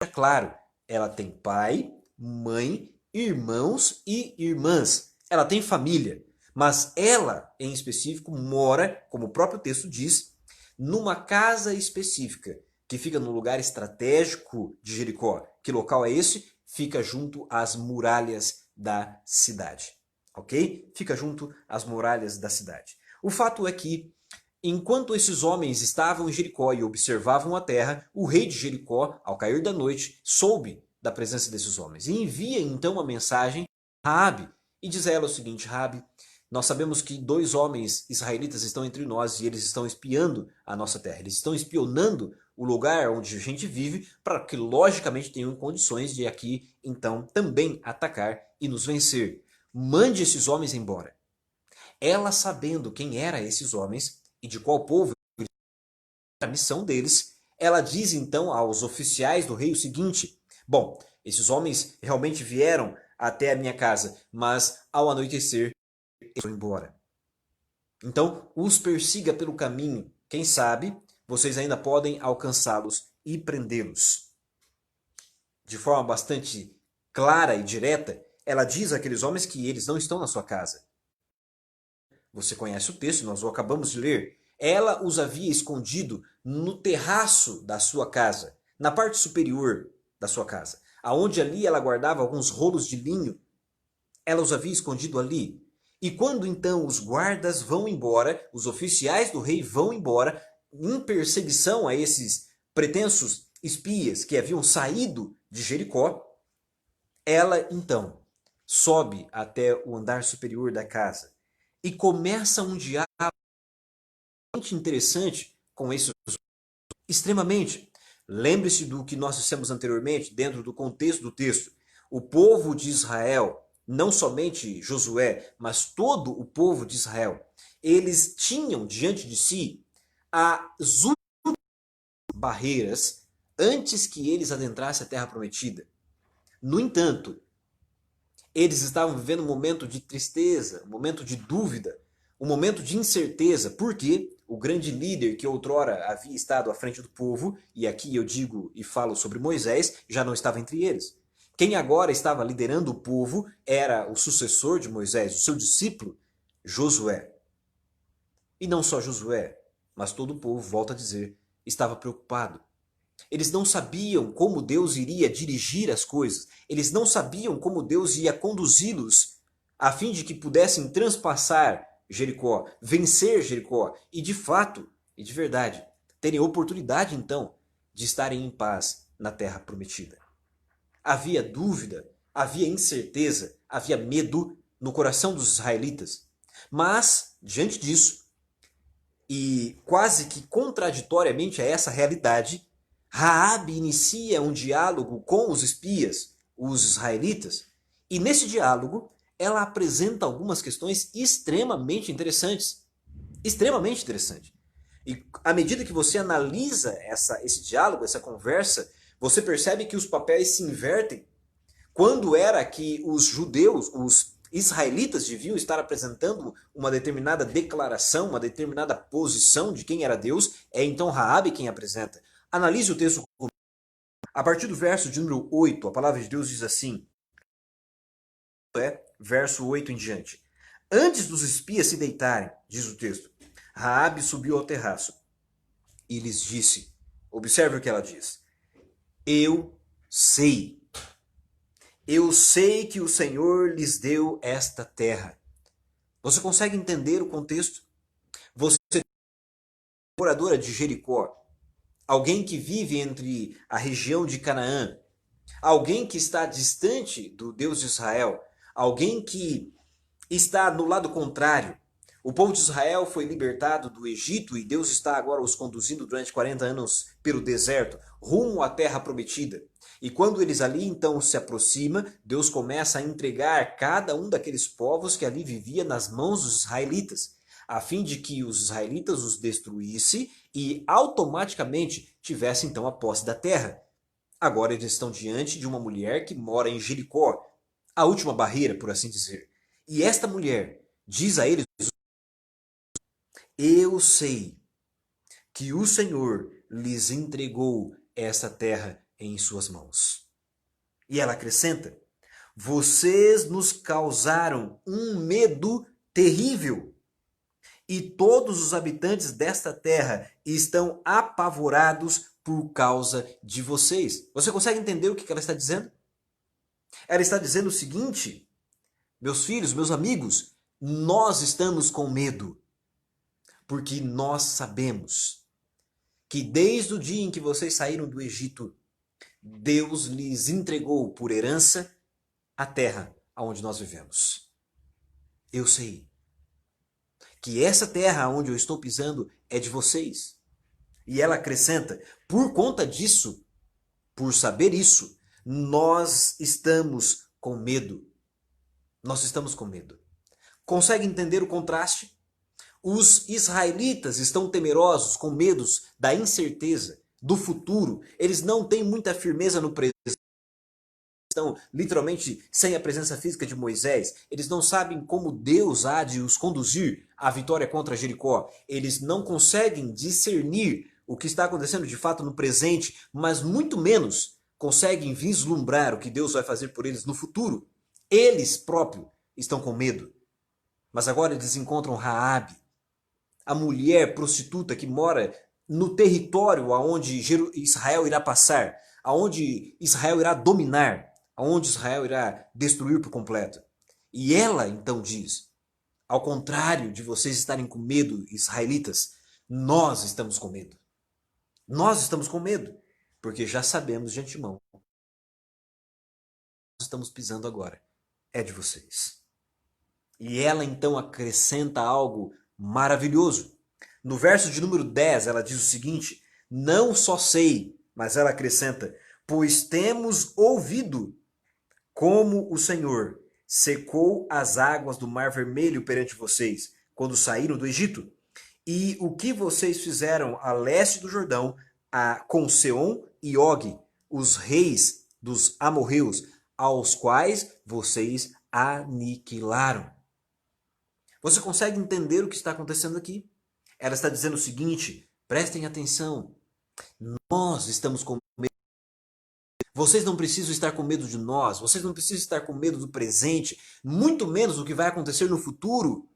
é claro, ela tem pai, mãe, irmãos e irmãs. Ela tem família. Mas ela, em específico, mora, como o próprio texto diz, numa casa específica, que fica no lugar estratégico de Jericó. Que local é esse? Fica junto às muralhas da cidade. Ok? Fica junto às muralhas da cidade. O fato é que, enquanto esses homens estavam em Jericó e observavam a terra, o rei de Jericó, ao cair da noite, soube da presença desses homens. E envia então uma mensagem a Raabe e diz a ela o seguinte: Raabe, nós sabemos que 2 homens israelitas estão entre nós e eles estão espiando a nossa terra. Eles estão espionando o lugar onde a gente vive para que, logicamente, tenham condições de aqui, então, também atacar e nos vencer. Mande esses homens embora. Ela, sabendo quem eram esses homens e de qual povo a missão deles, ela diz então aos oficiais do rei o seguinte: bom, esses homens realmente vieram até a minha casa, mas ao anoitecer eles foram embora. Então, os persiga pelo caminho. Quem sabe, vocês ainda podem alcançá-los e prendê-los. De forma bastante clara e direta, ela diz àqueles homens que eles não estão na sua casa. Você conhece o texto, nós o acabamos de ler. Ela os havia escondido no terraço da sua casa, na parte superior da sua casa, aonde ali ela guardava alguns rolos de linho. Ela os havia escondido ali. E quando então os guardas vão embora, os oficiais do rei vão embora, em perseguição a esses pretensos espias que haviam saído de Jericó, ela então sobe até o andar superior da casa e começa um diálogo interessante com esses extremamente. Lembre-se do que nós dissemos anteriormente, dentro do contexto do texto. O povo de Israel, não somente Josué, mas todo o povo de Israel, eles tinham diante de si as barreiras antes que eles adentrassem a terra prometida. No entanto, eles estavam vivendo um momento de tristeza, um momento de dúvida, um momento de incerteza, porque o grande líder que outrora havia estado à frente do povo, e aqui eu digo e falo sobre Moisés, já não estava entre eles. Quem agora estava liderando o povo era o sucessor de Moisés, o seu discípulo, Josué. E não só Josué, mas todo o povo, volta a dizer, estava preocupado. Eles não sabiam como Deus iria dirigir as coisas. Eles não sabiam como Deus ia conduzi-los a fim de que pudessem transpassar Jericó, vencer Jericó e de fato, e de verdade, terem oportunidade então de estarem em paz na terra prometida. Havia dúvida, havia incerteza, havia medo no coração dos israelitas. Mas, diante disso, e quase que contraditoriamente a essa realidade, Raabe inicia um diálogo com os espias, os israelitas, e nesse diálogo ela apresenta algumas questões extremamente interessantes. Extremamente interessante. E à medida que você analisa esse diálogo, essa conversa, você percebe que os papéis se invertem. Quando era que os judeus, os israelitas deviam estar apresentando uma determinada declaração, uma determinada posição de quem era Deus, é então Raabe quem apresenta. Analise o texto. A partir do verso de número 8, a palavra de Deus diz assim, verso 8 em diante. Antes dos espias se deitarem, diz o texto, Raabe subiu ao terraço e lhes disse, observe o que ela diz, eu sei que o Senhor lhes deu esta terra. Você consegue entender o contexto? Você é moradora de Jericó, alguém que vive entre a região de Canaã, alguém que está distante do Deus de Israel, alguém que está no lado contrário. O povo de Israel foi libertado do Egito e Deus está agora os conduzindo durante 40 anos pelo deserto, rumo à terra prometida. E quando eles ali então se aproximam, Deus começa a entregar cada um daqueles povos que ali vivia nas mãos dos israelitas, a fim de que os israelitas os destruíssem e automaticamente tivessem então a posse da terra. Agora eles estão diante de uma mulher que mora em Jericó, a última barreira, por assim dizer. E esta mulher diz a eles, eu sei que o Senhor lhes entregou essa terra em suas mãos. E ela acrescenta, vocês nos causaram um medo terrível. E todos os habitantes desta terra estão apavorados por causa de vocês. Você consegue entender o que ela está dizendo? Ela está dizendo o seguinte, meus filhos, meus amigos, nós estamos com medo, porque nós sabemos que desde o dia em que vocês saíram do Egito, Deus lhes entregou por herança a terra onde nós vivemos. Eu sei que essa terra onde eu estou pisando é de vocês. E ela acrescenta, por conta disso, por saber isso, nós estamos com medo. Nós estamos com medo. Consegue entender o contraste? Os israelitas estão temerosos, com medos da incerteza, do futuro. Eles não têm muita firmeza no presente. Estão literalmente sem a presença física de Moisés. Eles não sabem como Deus há de os conduzir à vitória contra Jericó. Eles não conseguem discernir o que está acontecendo de fato no presente, mas muito menos conseguem vislumbrar o que Deus vai fazer por eles no futuro. Eles próprios estão com medo. Mas agora eles encontram Raabe, a mulher prostituta que mora no território aonde Israel irá passar, aonde Israel irá dominar, aonde Israel irá destruir por completo. E ela então diz, Ao contrário de vocês estarem com medo, israelitas, nós estamos com medo. Nós estamos com medo, porque já sabemos de antemão. Estamos pisando agora. É de vocês. E ela então acrescenta algo maravilhoso. No verso de número 10, ela diz o seguinte: não só sei, mas ela acrescenta, pois temos ouvido como o Senhor secou as águas do Mar Vermelho perante vocês, quando saíram do Egito, e o que vocês fizeram a leste do Jordão, com Seom e Og, os reis dos amorreus, aos quais vocês aniquilaram. Você consegue entender o que está acontecendo aqui? Ela está dizendo o seguinte: prestem atenção, nós estamos com medo. Vocês não precisam estar com medo de nós, vocês não precisam estar com medo do presente, muito menos do que vai acontecer no futuro.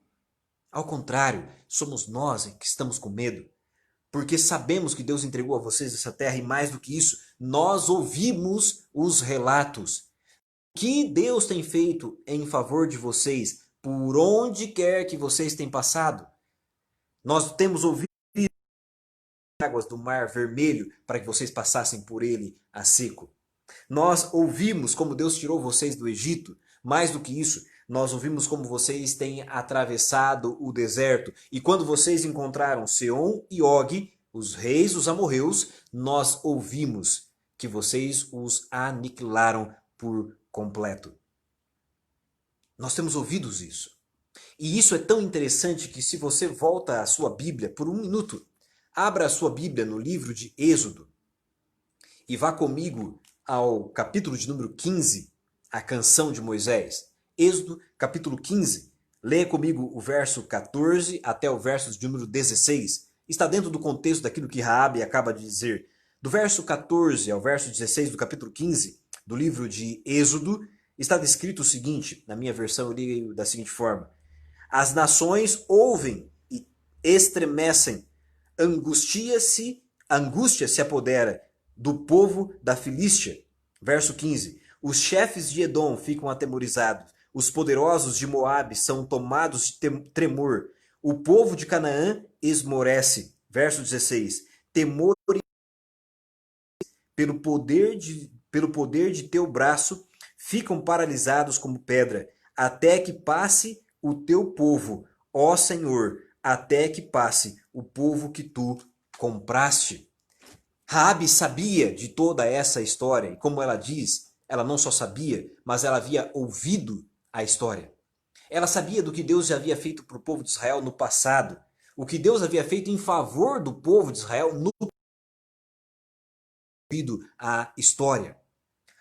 Ao contrário, somos nós que estamos com medo, porque sabemos que Deus entregou a vocês essa terra e mais do que isso, nós ouvimos os relatos. O que Deus tem feito em favor de vocês, por onde quer que vocês tenham passado. Nós temos ouvido as águas do Mar Vermelho para que vocês passassem por ele a seco. Nós ouvimos como Deus tirou vocês do Egito. Mais do que isso, nós ouvimos como vocês têm atravessado o deserto. E quando vocês encontraram Seom e Og, os reis dos amorreus, nós ouvimos que vocês os aniquilaram por completo. Nós temos ouvido isso. E isso é tão interessante que, se você volta à sua Bíblia por um minuto, abra a sua Bíblia no livro de Êxodo e vá comigo ao capítulo de número 15, a canção de Moisés. Êxodo, capítulo 15. Leia comigo o verso 14 até o verso de número 16. Está dentro do contexto daquilo que Raabe acaba de dizer. Do verso 14 ao verso 16 do capítulo 15 do livro de Êxodo, está descrito o seguinte, na minha versão eu li da seguinte forma: as nações ouvem e estremecem, angústia se apodera do povo da Filístia. Verso 15. Os chefes de Edom ficam atemorizados, os poderosos de Moabe são tomados de tremor, o povo de Canaã esmorece. Verso 16. Temor pelo poder de teu braço ficam paralisados como pedra, até que passe o teu povo, ó Senhor, até que passe o povo que tu compraste. Raabe sabia de toda essa história, e como ela diz, ela não só sabia, mas ela havia ouvido a história. Ela sabia do que Deus já havia feito para o povo de Israel no passado, o que Deus havia feito em favor do povo de Israel no ouvido a história.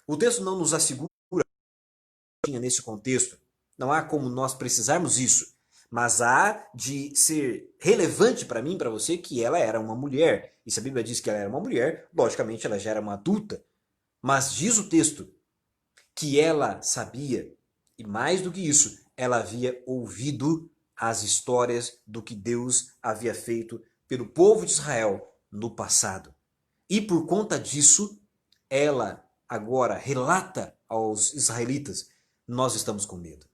O texto não nos assegura nesse contexto, não há como nós precisarmos isso, mas há de ser relevante para mim, para você, que ela era uma mulher. E se a Bíblia diz que ela era uma mulher, logicamente ela já era uma adulta. Mas diz o texto que ela sabia, e mais do que isso, ela havia ouvido as histórias do que Deus havia feito pelo povo de Israel no passado. E por conta disso, ela agora relata aos israelitas: nós estamos com medo.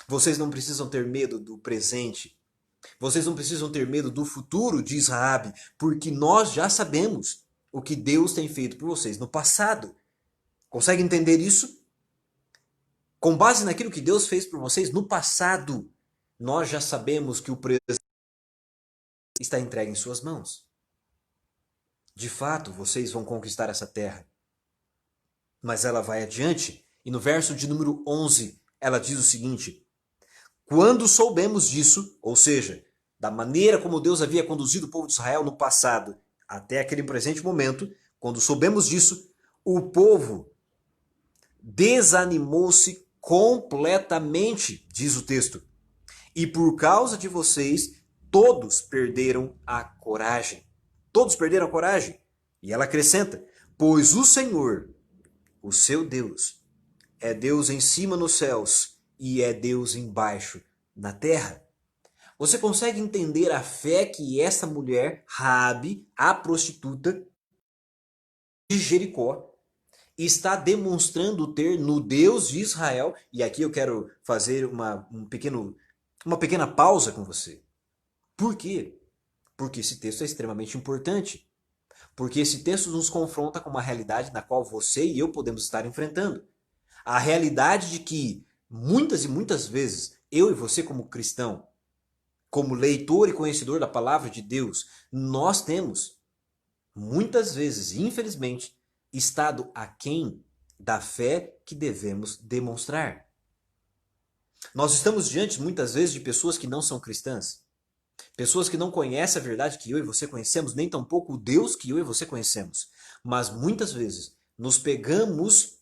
Vocês não precisam ter medo do presente. Vocês não precisam ter medo do futuro, diz Raabe, porque nós já sabemos o que Deus tem feito por vocês no passado. Consegue entender isso? Com base naquilo que Deus fez por vocês no passado, nós já sabemos que o presente está entregue em suas mãos. De fato, vocês vão conquistar essa terra. Mas ela vai adiante e no verso de número 11, ela diz o seguinte: quando soubemos disso, ou seja, da maneira como Deus havia conduzido o povo de Israel no passado, até aquele presente momento, quando soubemos disso, o povo desanimou-se completamente, diz o texto. E por causa de vocês, todos perderam a coragem. Todos perderam a coragem. E ela acrescenta: pois o Senhor, o seu Deus, é Deus em cima nos céus e é Deus embaixo na terra. Você consegue entender a fé que essa mulher, Raabe, a prostituta de Jericó, está demonstrando ter no Deus de Israel? E aqui eu quero fazer um pequeno uma pequena pausa com você. Por quê? Porque esse texto é extremamente importante. Porque esse texto nos confronta com uma realidade na qual você e eu podemos estar enfrentando. A realidade de que muitas e muitas vezes eu e você como cristão, como leitor e conhecedor da palavra de Deus, nós temos muitas vezes, infelizmente, estado aquém da fé que devemos demonstrar. Nós estamos diante muitas vezes de pessoas que não são cristãs, pessoas que não conhecem a verdade que eu e você conhecemos, nem tampouco o Deus que eu e você conhecemos. Mas muitas vezes nos pegamos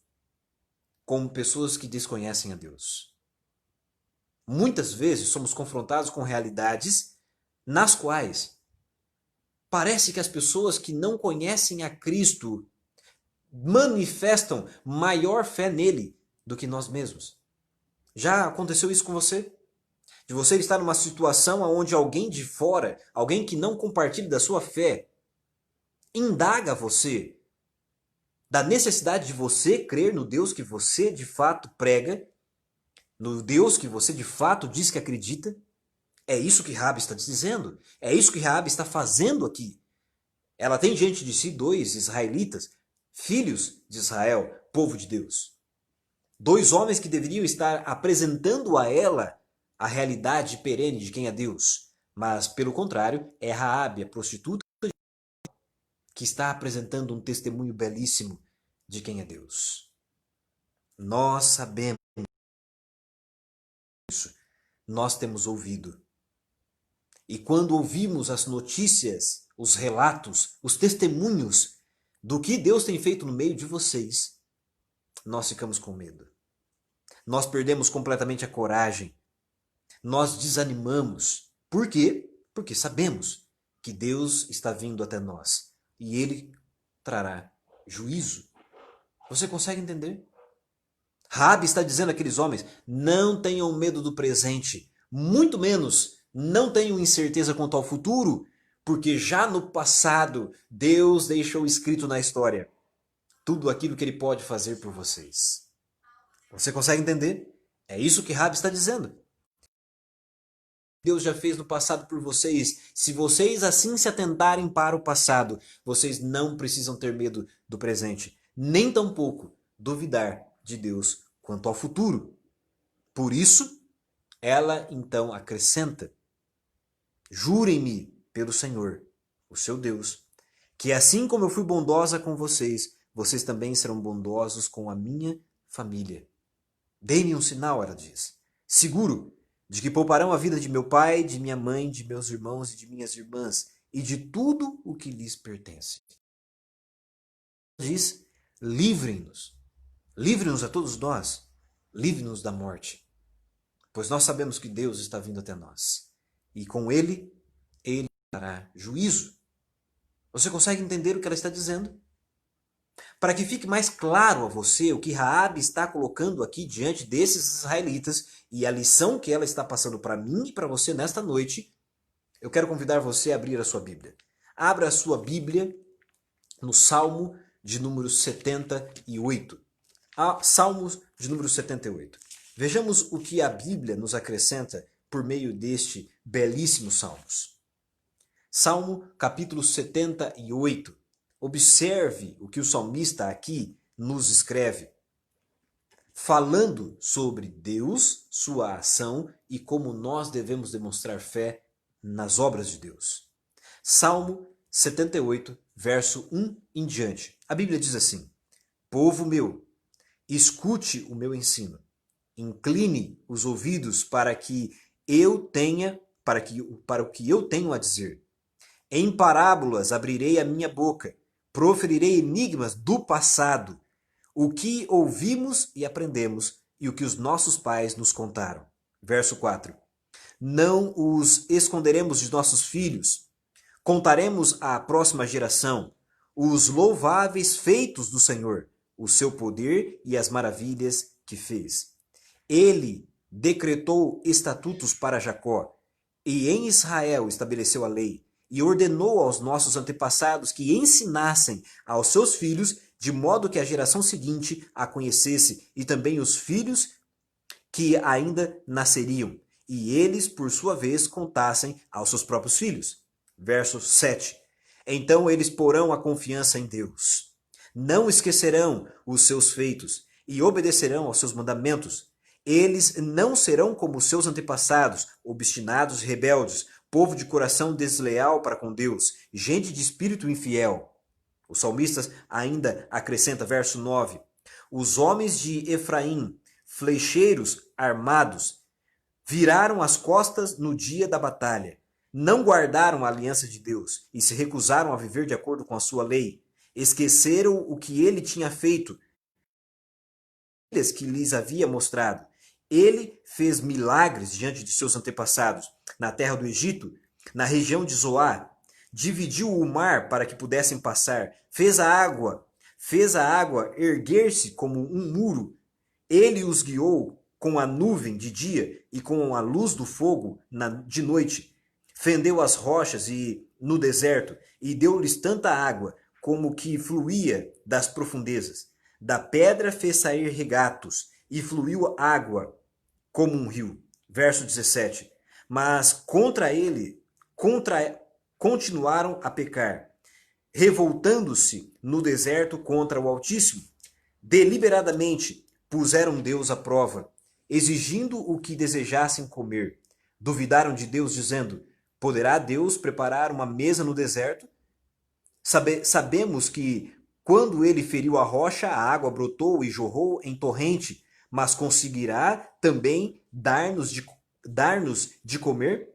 como pessoas que desconhecem a Deus. Muitas vezes somos confrontados com realidades nas quais parece que as pessoas que não conhecem a Cristo manifestam maior fé nele do que nós mesmos. Já aconteceu isso com você? De você estar numa situação onde alguém de fora, alguém que não compartilha da sua fé, indaga você da necessidade de você crer no Deus que você de fato prega, no Deus que você de fato diz que acredita? É isso que Raabe está dizendo. É isso que Raabe está fazendo aqui. Ela tem diante de si dois israelitas, filhos de Israel, povo de Deus. Dois homens que deveriam estar apresentando a ela a realidade perene de quem é Deus. Mas, pelo contrário, é Raabe, a prostituta, que está apresentando um testemunho belíssimo de quem é Deus. Nós sabemos isso. Nós temos ouvido. E quando ouvimos as notícias, os relatos, os testemunhos do que Deus tem feito no meio de vocês, nós ficamos com medo. Nós perdemos completamente a coragem. Nós desanimamos. Por quê? Porque sabemos que Deus está vindo até nós e Ele trará juízo. Você consegue entender? Raabe está dizendo àqueles homens, não tenham medo do presente, muito menos não tenham incerteza quanto ao futuro, porque já no passado Deus deixou escrito na história tudo aquilo que Ele pode fazer por vocês. Você consegue entender? É isso que Raabe está dizendo. Deus já fez no passado por vocês. Se vocês assim se atentarem para o passado, vocês não precisam ter medo do presente, nem tampouco duvidar de Deus quanto ao futuro. Por isso, ela então acrescenta: jurem-me pelo Senhor, o seu Deus, que assim como eu fui bondosa com vocês, vocês também serão bondosos com a minha família. Dê-me um sinal, ela diz, seguro de que pouparão a vida de meu pai, de minha mãe, de meus irmãos e de minhas irmãs, e de tudo o que lhes pertence. Diz, livrem-nos. Livre-nos a todos nós. Livre-nos da morte. Pois nós sabemos que Deus está vindo até nós. E com Ele dará juízo. Você consegue entender o que ela está dizendo? Para que fique mais claro a você o que Raabe está colocando aqui diante desses israelitas e a lição que ela está passando para mim e para você nesta noite, eu quero convidar você a abrir a sua Bíblia. Abra a sua Bíblia no Salmo de número 78. Salmos de número 78. Vejamos o que a Bíblia nos acrescenta por meio deste belíssimo Salmos. Salmo capítulo 78. Observe o que o salmista aqui nos escreve, falando sobre Deus, sua ação e como nós devemos demonstrar fé nas obras de Deus. Salmo 78, verso 1 em diante. A Bíblia diz assim: povo meu, escute o meu ensino, incline os ouvidos para o que eu tenho a dizer. Em parábolas abrirei a minha boca, proferirei enigmas do passado, o que ouvimos e aprendemos e o que os nossos pais nos contaram. Verso 4. Não os esconderemos de nossos filhos, contaremos à próxima geração os louváveis feitos do Senhor, o seu poder e as maravilhas que fez. Ele decretou estatutos para Jacó e em Israel estabeleceu a lei e ordenou aos nossos antepassados que ensinassem aos seus filhos, de modo que a geração seguinte a conhecesse, e também os filhos que ainda nasceriam. e eles, por sua vez, contassem aos seus próprios filhos. Verso 7. Então eles porão a confiança em Deus. Não esquecerão os seus feitos e obedecerão aos seus mandamentos. Eles não serão como os seus antepassados, obstinados e rebeldes, povo de coração desleal para com Deus, gente de espírito infiel. O salmista ainda acrescenta, verso 9: os homens de Efraim, flecheiros armados, viraram as costas no dia da batalha. Não guardaram a aliança de Deus e se recusaram a viver de acordo com a sua lei. Esqueceram o que ele tinha feito, que lhes havia mostrado. Ele fez milagres diante de seus antepassados, na terra do Egito, na região de Zoar. Dividiu o mar para que pudessem passar. Fez a água erguer-se como um muro. Ele os guiou com a nuvem de dia e com a luz do fogo de noite. Fendeu as rochas no deserto e deu-lhes tanta água como que fluía das profundezas. Da pedra fez sair regatos e fluiu água como um rio. Verso 17. Mas continuaram a pecar, revoltando-se no deserto contra o Altíssimo. Deliberadamente puseram Deus à prova, exigindo o que desejassem comer. Duvidaram de Deus, dizendo: poderá Deus preparar uma mesa no deserto? Sabemos que quando ele feriu a rocha, a água brotou e jorrou em torrente, mas conseguirá também dar-nos de comer?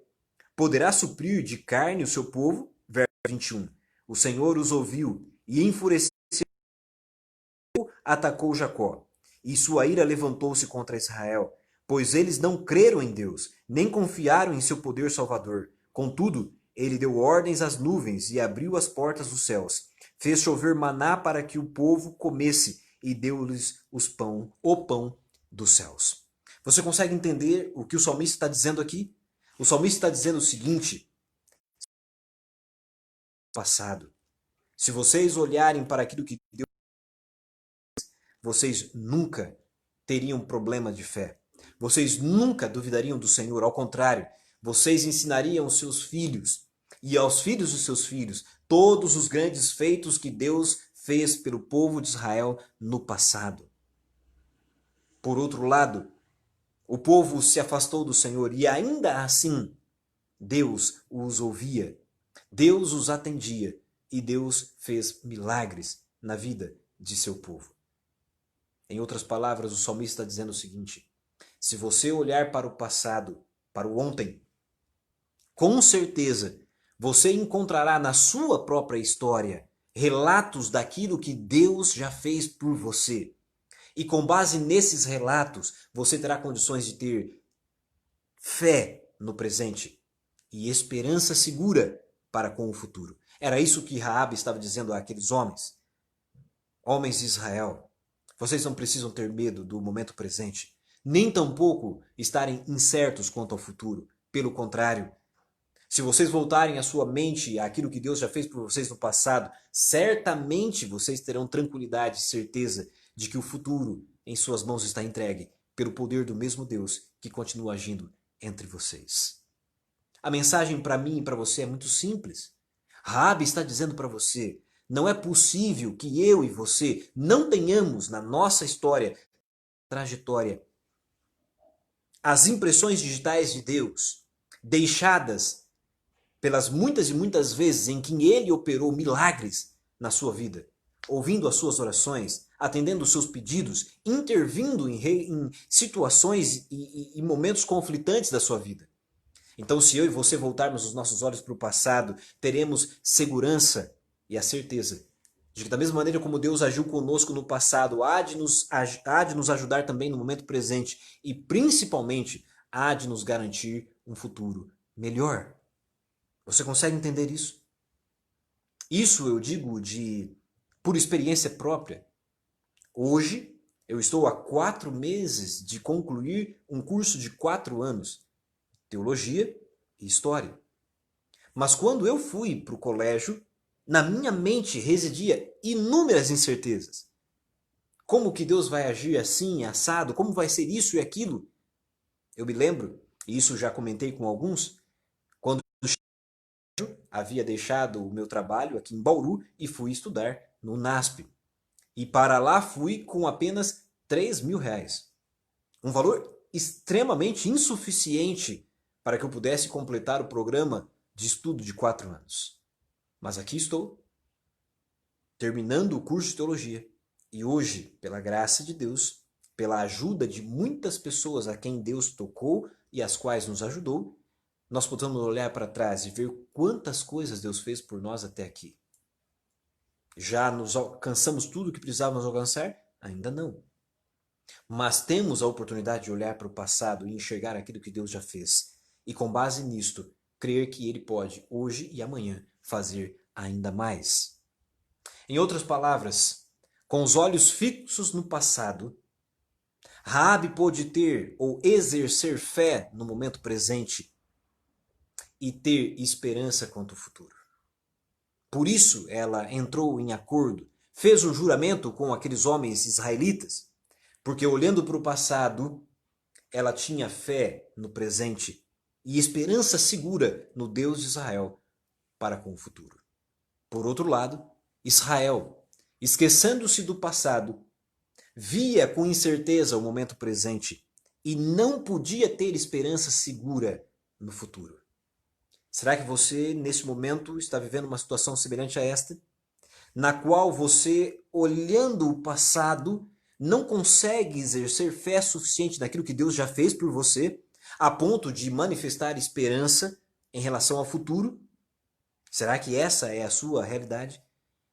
Poderá suprir de carne o seu povo? Verso 21. O Senhor os ouviu e enfureceu, atacou Jacó. E sua ira levantou-se contra Israel, pois eles não creram em Deus, nem confiaram em seu poder salvador. Contudo, ele deu ordens às nuvens e abriu as portas dos céus. Fez chover maná para que o povo comesse e deu-lhes o pão dos céus. Você consegue entender o que o salmista está dizendo aqui? O salmista está dizendo o seguinte: passado. Se vocês olharem para aquilo que Deus, vocês nunca teriam problema de fé. Vocês nunca duvidariam do Senhor. Ao contrário, vocês ensinariam aos seus filhos e aos filhos dos seus filhos todos os grandes feitos que Deus fez pelo povo de Israel no passado. Por outro lado, o povo se afastou do Senhor e ainda assim Deus os ouvia, Deus os atendia e Deus fez milagres na vida de seu povo. Em outras palavras, o salmista está dizendo o seguinte: se você olhar para o passado, para o ontem, com certeza você encontrará na sua própria história relatos daquilo que Deus já fez por você. E com base nesses relatos, você terá condições de ter fé no presente e esperança segura para com o futuro. Era isso que Raabe estava dizendo àqueles homens. Homens de Israel, vocês não precisam ter medo do momento presente, nem tampouco estarem incertos quanto ao futuro. Pelo contrário, se vocês voltarem a sua mente àquilo que Deus já fez por vocês no passado, certamente vocês terão tranquilidade e certeza de que o futuro em suas mãos está entregue pelo poder do mesmo Deus que continua agindo entre vocês. A mensagem para mim e para você é muito simples. Raabe está dizendo para você: não é possível que eu e você não tenhamos na nossa história, trajetória, as impressões digitais de Deus, deixadas pelas muitas e muitas vezes em que Ele operou milagres na sua vida, ouvindo as suas orações, atendendo os seus pedidos, intervindo em situações e momentos conflitantes da sua vida. Então, se eu e você voltarmos os nossos olhos para o passado, teremos segurança e a certeza de que da mesma maneira como Deus agiu conosco no passado, há de nos ajudar também no momento presente e principalmente há de nos garantir um futuro melhor. Você consegue entender isso? Isso eu digo por experiência própria. Hoje eu estou há 4 meses de concluir um curso de 4 anos, teologia e história. Mas quando eu fui para o colégio, na minha mente residia inúmeras incertezas. Como que Deus vai agir assim, assado? Como vai ser isso e aquilo? Eu me lembro, Isso já comentei com alguns, quando havia deixado o meu trabalho aqui em Bauru e fui estudar no NASP. E para lá fui com apenas R$ 3.000. Um valor extremamente insuficiente para que eu pudesse completar o programa de estudo de 4 anos. Mas aqui estou, terminando o curso de teologia. E hoje, pela graça de Deus, pela ajuda de muitas pessoas a quem Deus tocou e as quais nos ajudou, nós podemos olhar para trás e ver quantas coisas Deus fez por nós até aqui. Já nos alcançamos tudo o que precisávamos alcançar? Ainda não. Mas temos a oportunidade de olhar para o passado e enxergar aquilo que Deus já fez. E com base nisto, crer que Ele pode, hoje e amanhã, fazer ainda mais. Em outras palavras, com os olhos fixos no passado, Raabe pôde ter ou exercer fé no momento presente e ter esperança quanto ao futuro. Por isso ela entrou em acordo, fez um juramento com aqueles homens israelitas, porque olhando para o passado, ela tinha fé no presente e esperança segura no Deus de Israel para com o futuro. Por outro lado, Israel, esquecendo-se do passado, via com incerteza o momento presente e não podia ter esperança segura no futuro. Será que você, nesse momento, está vivendo uma situação semelhante a esta? Na qual você, olhando o passado, não consegue exercer fé suficiente naquilo que Deus já fez por você, a ponto de manifestar esperança em relação ao futuro? Será que essa é a sua realidade?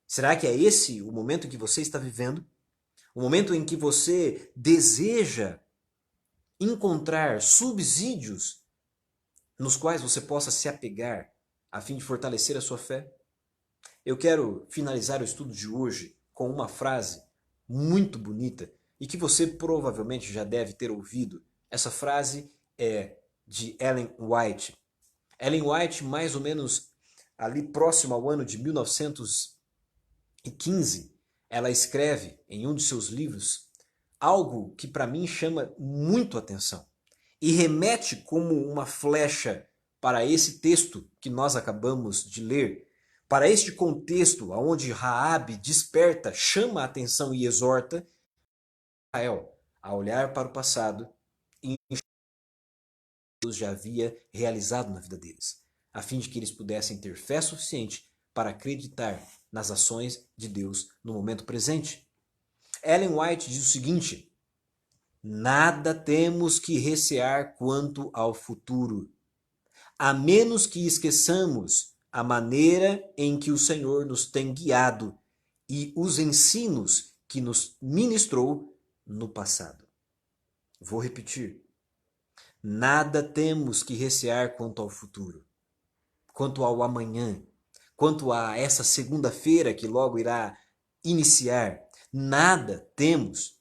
Será que é esse o momento em que você está vivendo? O momento em que você deseja encontrar subsídios nos quais você possa se apegar a fim de fortalecer a sua fé? Eu quero finalizar o estudo de hoje com uma frase muito bonita e que você provavelmente já deve ter ouvido. Essa frase é de Ellen White. Ellen White, mais ou menos ali próximo ao ano de 1915, ela escreve em um de seus livros algo que para mim chama muito atenção e remete como uma flecha para esse texto que nós acabamos de ler, para este contexto onde Raabe desperta, chama a atenção e exorta Israel a olhar para o passado e enxergar o que Deus já havia realizado na vida deles, a fim de que eles pudessem ter fé suficiente para acreditar nas ações de Deus no momento presente. Ellen White diz o seguinte: nada temos que recear quanto ao futuro, a menos que esqueçamos a maneira em que o Senhor nos tem guiado e os ensinos que nos ministrou no passado. Vou repetir. Nada temos que recear quanto ao futuro, quanto ao amanhã, quanto a essa segunda-feira que logo irá iniciar. Nada temos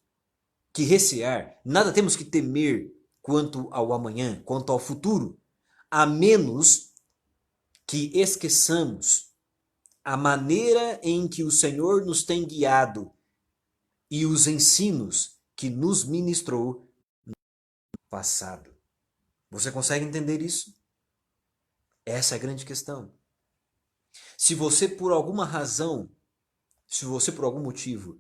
que recear, nada temos que temer quanto ao amanhã, quanto ao futuro, a menos que esqueçamos a maneira em que o Senhor nos tem guiado e os ensinos que nos ministrou no passado. Você consegue entender isso? Essa é a grande questão. Se você por alguma razão, se você por algum motivo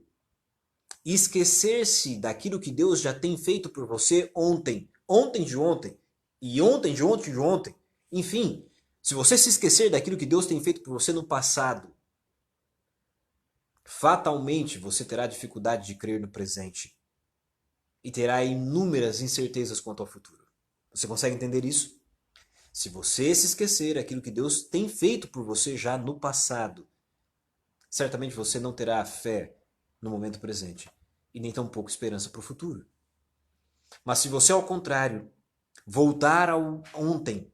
esquecer-se daquilo que Deus já tem feito por você ontem, ontem de ontem, e ontem de ontem de ontem, enfim, se você se esquecer daquilo que Deus tem feito por você no passado, fatalmente você terá dificuldade de crer no presente e terá inúmeras incertezas quanto ao futuro. Você consegue entender isso? Se você se esquecer daquilo que Deus tem feito por você já no passado, certamente você não terá fé no momento presente e nem tampouco esperança para o futuro. Mas se você, ao contrário, voltar ao ontem,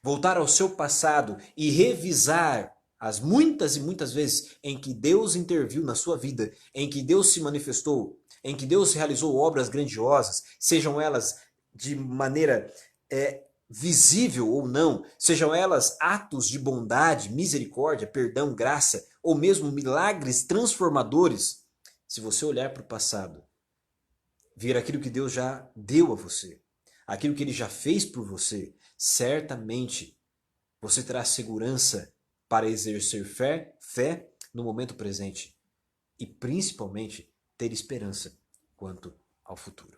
voltar ao seu passado e revisar as muitas e muitas vezes em que Deus interviu na sua vida, em que Deus se manifestou, em que Deus realizou obras grandiosas, sejam elas de maneira visível ou não, sejam elas atos de bondade, misericórdia, perdão, graça, ou mesmo milagres transformadores, se você olhar para o passado, ver aquilo que Deus já deu a você, aquilo que ele já fez por você, certamente você terá segurança para exercer fé no momento presente e principalmente ter esperança quanto ao futuro.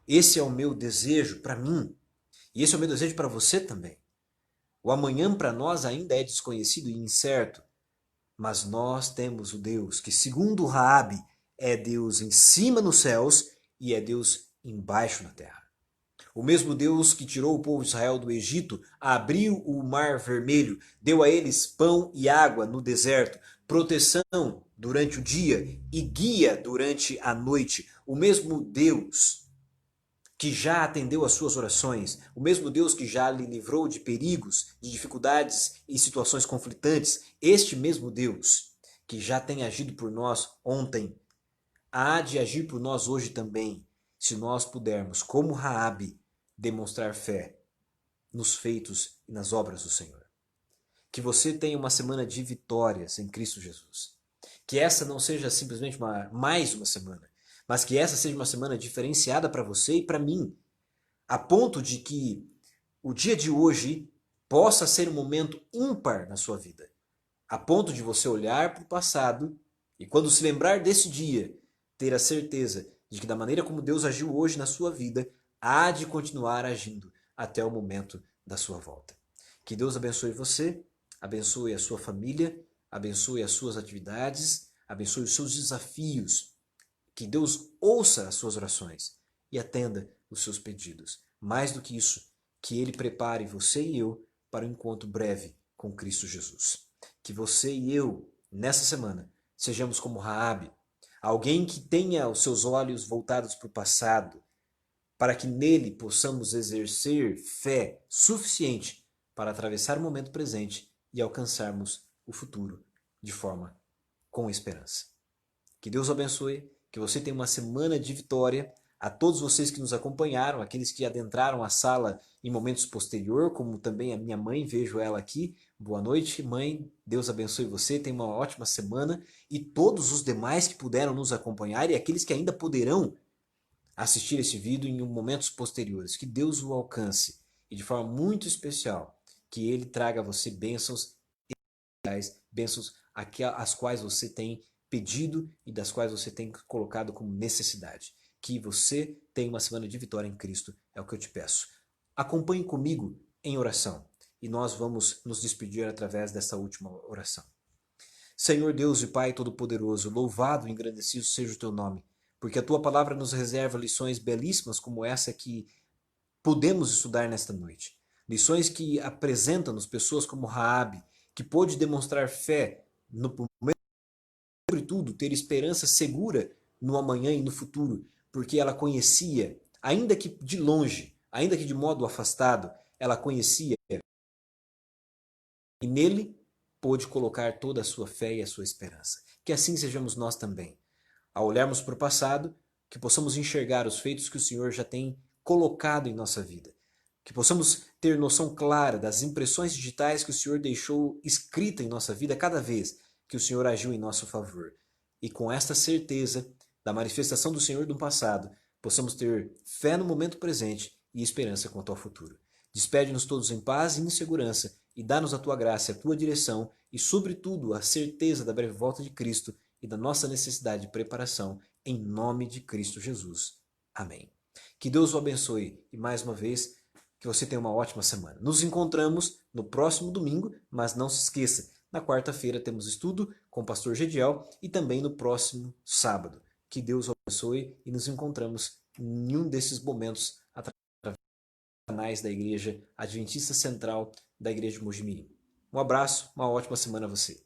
Esse é o meu desejo para mim e esse é o meu desejo para você também. O amanhã para nós ainda é desconhecido e incerto, mas nós temos o Deus que, segundo Raabe, é Deus em cima nos céus e é Deus embaixo na terra. O mesmo Deus que tirou o povo de Israel do Egito, abriu o mar vermelho, deu a eles pão e água no deserto, proteção durante o dia e guia durante a noite. O mesmo Deus que já atendeu às suas orações, o mesmo Deus que já lhe livrou de perigos, de dificuldades e situações conflitantes, este mesmo Deus que já tem agido por nós ontem, há de agir por nós hoje também, se nós pudermos, como Raabe, demonstrar fé nos feitos e nas obras do Senhor. Que você tenha uma semana de vitórias em Cristo Jesus. Que essa não seja simplesmente mais uma semana, mas que essa seja uma semana diferenciada para você e para mim, a ponto de que o dia de hoje possa ser um momento ímpar na sua vida, a ponto de você olhar para o passado e quando se lembrar desse dia, ter a certeza de que da maneira como Deus agiu hoje na sua vida, há de continuar agindo até o momento da sua volta. Que Deus abençoe você, abençoe a sua família, abençoe as suas atividades, abençoe os seus desafios. Que Deus ouça as suas orações e atenda os seus pedidos. Mais do que isso, que Ele prepare você e eu para um encontro breve com Cristo Jesus. Que você e eu, nessa semana, sejamos como Raabe, alguém que tenha os seus olhos voltados para o passado, para que nele possamos exercer fé suficiente para atravessar o momento presente e alcançarmos o futuro de forma com esperança. Que Deus o abençoe, que você tenha uma semana de vitória. A todos vocês que nos acompanharam, aqueles que adentraram a sala em momentos posterior, como também a minha mãe, vejo ela aqui. Boa noite, mãe. Deus abençoe você, tenha uma ótima semana. E todos os demais que puderam nos acompanhar e aqueles que ainda poderão assistir esse vídeo em momentos posteriores. Que Deus o alcance e de forma muito especial, que Ele traga a você bênçãos, bênçãos as quais você tem pedido e das quais você tem colocado como necessidade. Que você tenha uma semana de vitória em Cristo, é o que eu te peço. Acompanhe comigo em oração e nós vamos nos despedir através dessa última oração. Senhor Deus e Pai Todo-Poderoso, louvado e engrandecido seja o teu nome, porque a tua palavra nos reserva lições belíssimas como essa que podemos estudar nesta noite. Lições que apresentam-nos pessoas como Raabe, que pôde demonstrar fé no momento, sobretudo ter esperança segura no amanhã e no futuro, porque ela conhecia, ainda que de longe, ainda que de modo afastado, ela conhecia e nele pôde colocar toda a sua fé e a sua esperança. Que assim sejamos nós também. Ao olharmos para o passado, que possamos enxergar os feitos que o Senhor já tem colocado em nossa vida. Que possamos ter noção clara das impressões digitais que o Senhor deixou escrita em nossa vida cada vez que o Senhor agiu em nosso favor. E com esta certeza da manifestação do Senhor no passado, possamos ter fé no momento presente e esperança quanto ao futuro. Despede-nos todos em paz e em segurança e dá-nos a tua graça e a tua direção e, sobretudo, a certeza da breve volta de Cristo e da nossa necessidade de preparação em nome de Cristo Jesus. Amém. Que Deus o abençoe e, mais uma vez, que você tenha uma ótima semana. Nos encontramos no próximo domingo, mas não se esqueça, na quarta-feira temos estudo com o pastor Gediel e também no próximo sábado. Que Deus o abençoe e nos encontramos em um desses momentos através dos canais da Igreja Adventista Central da Igreja de Mojimirim. Um abraço, uma ótima semana a você.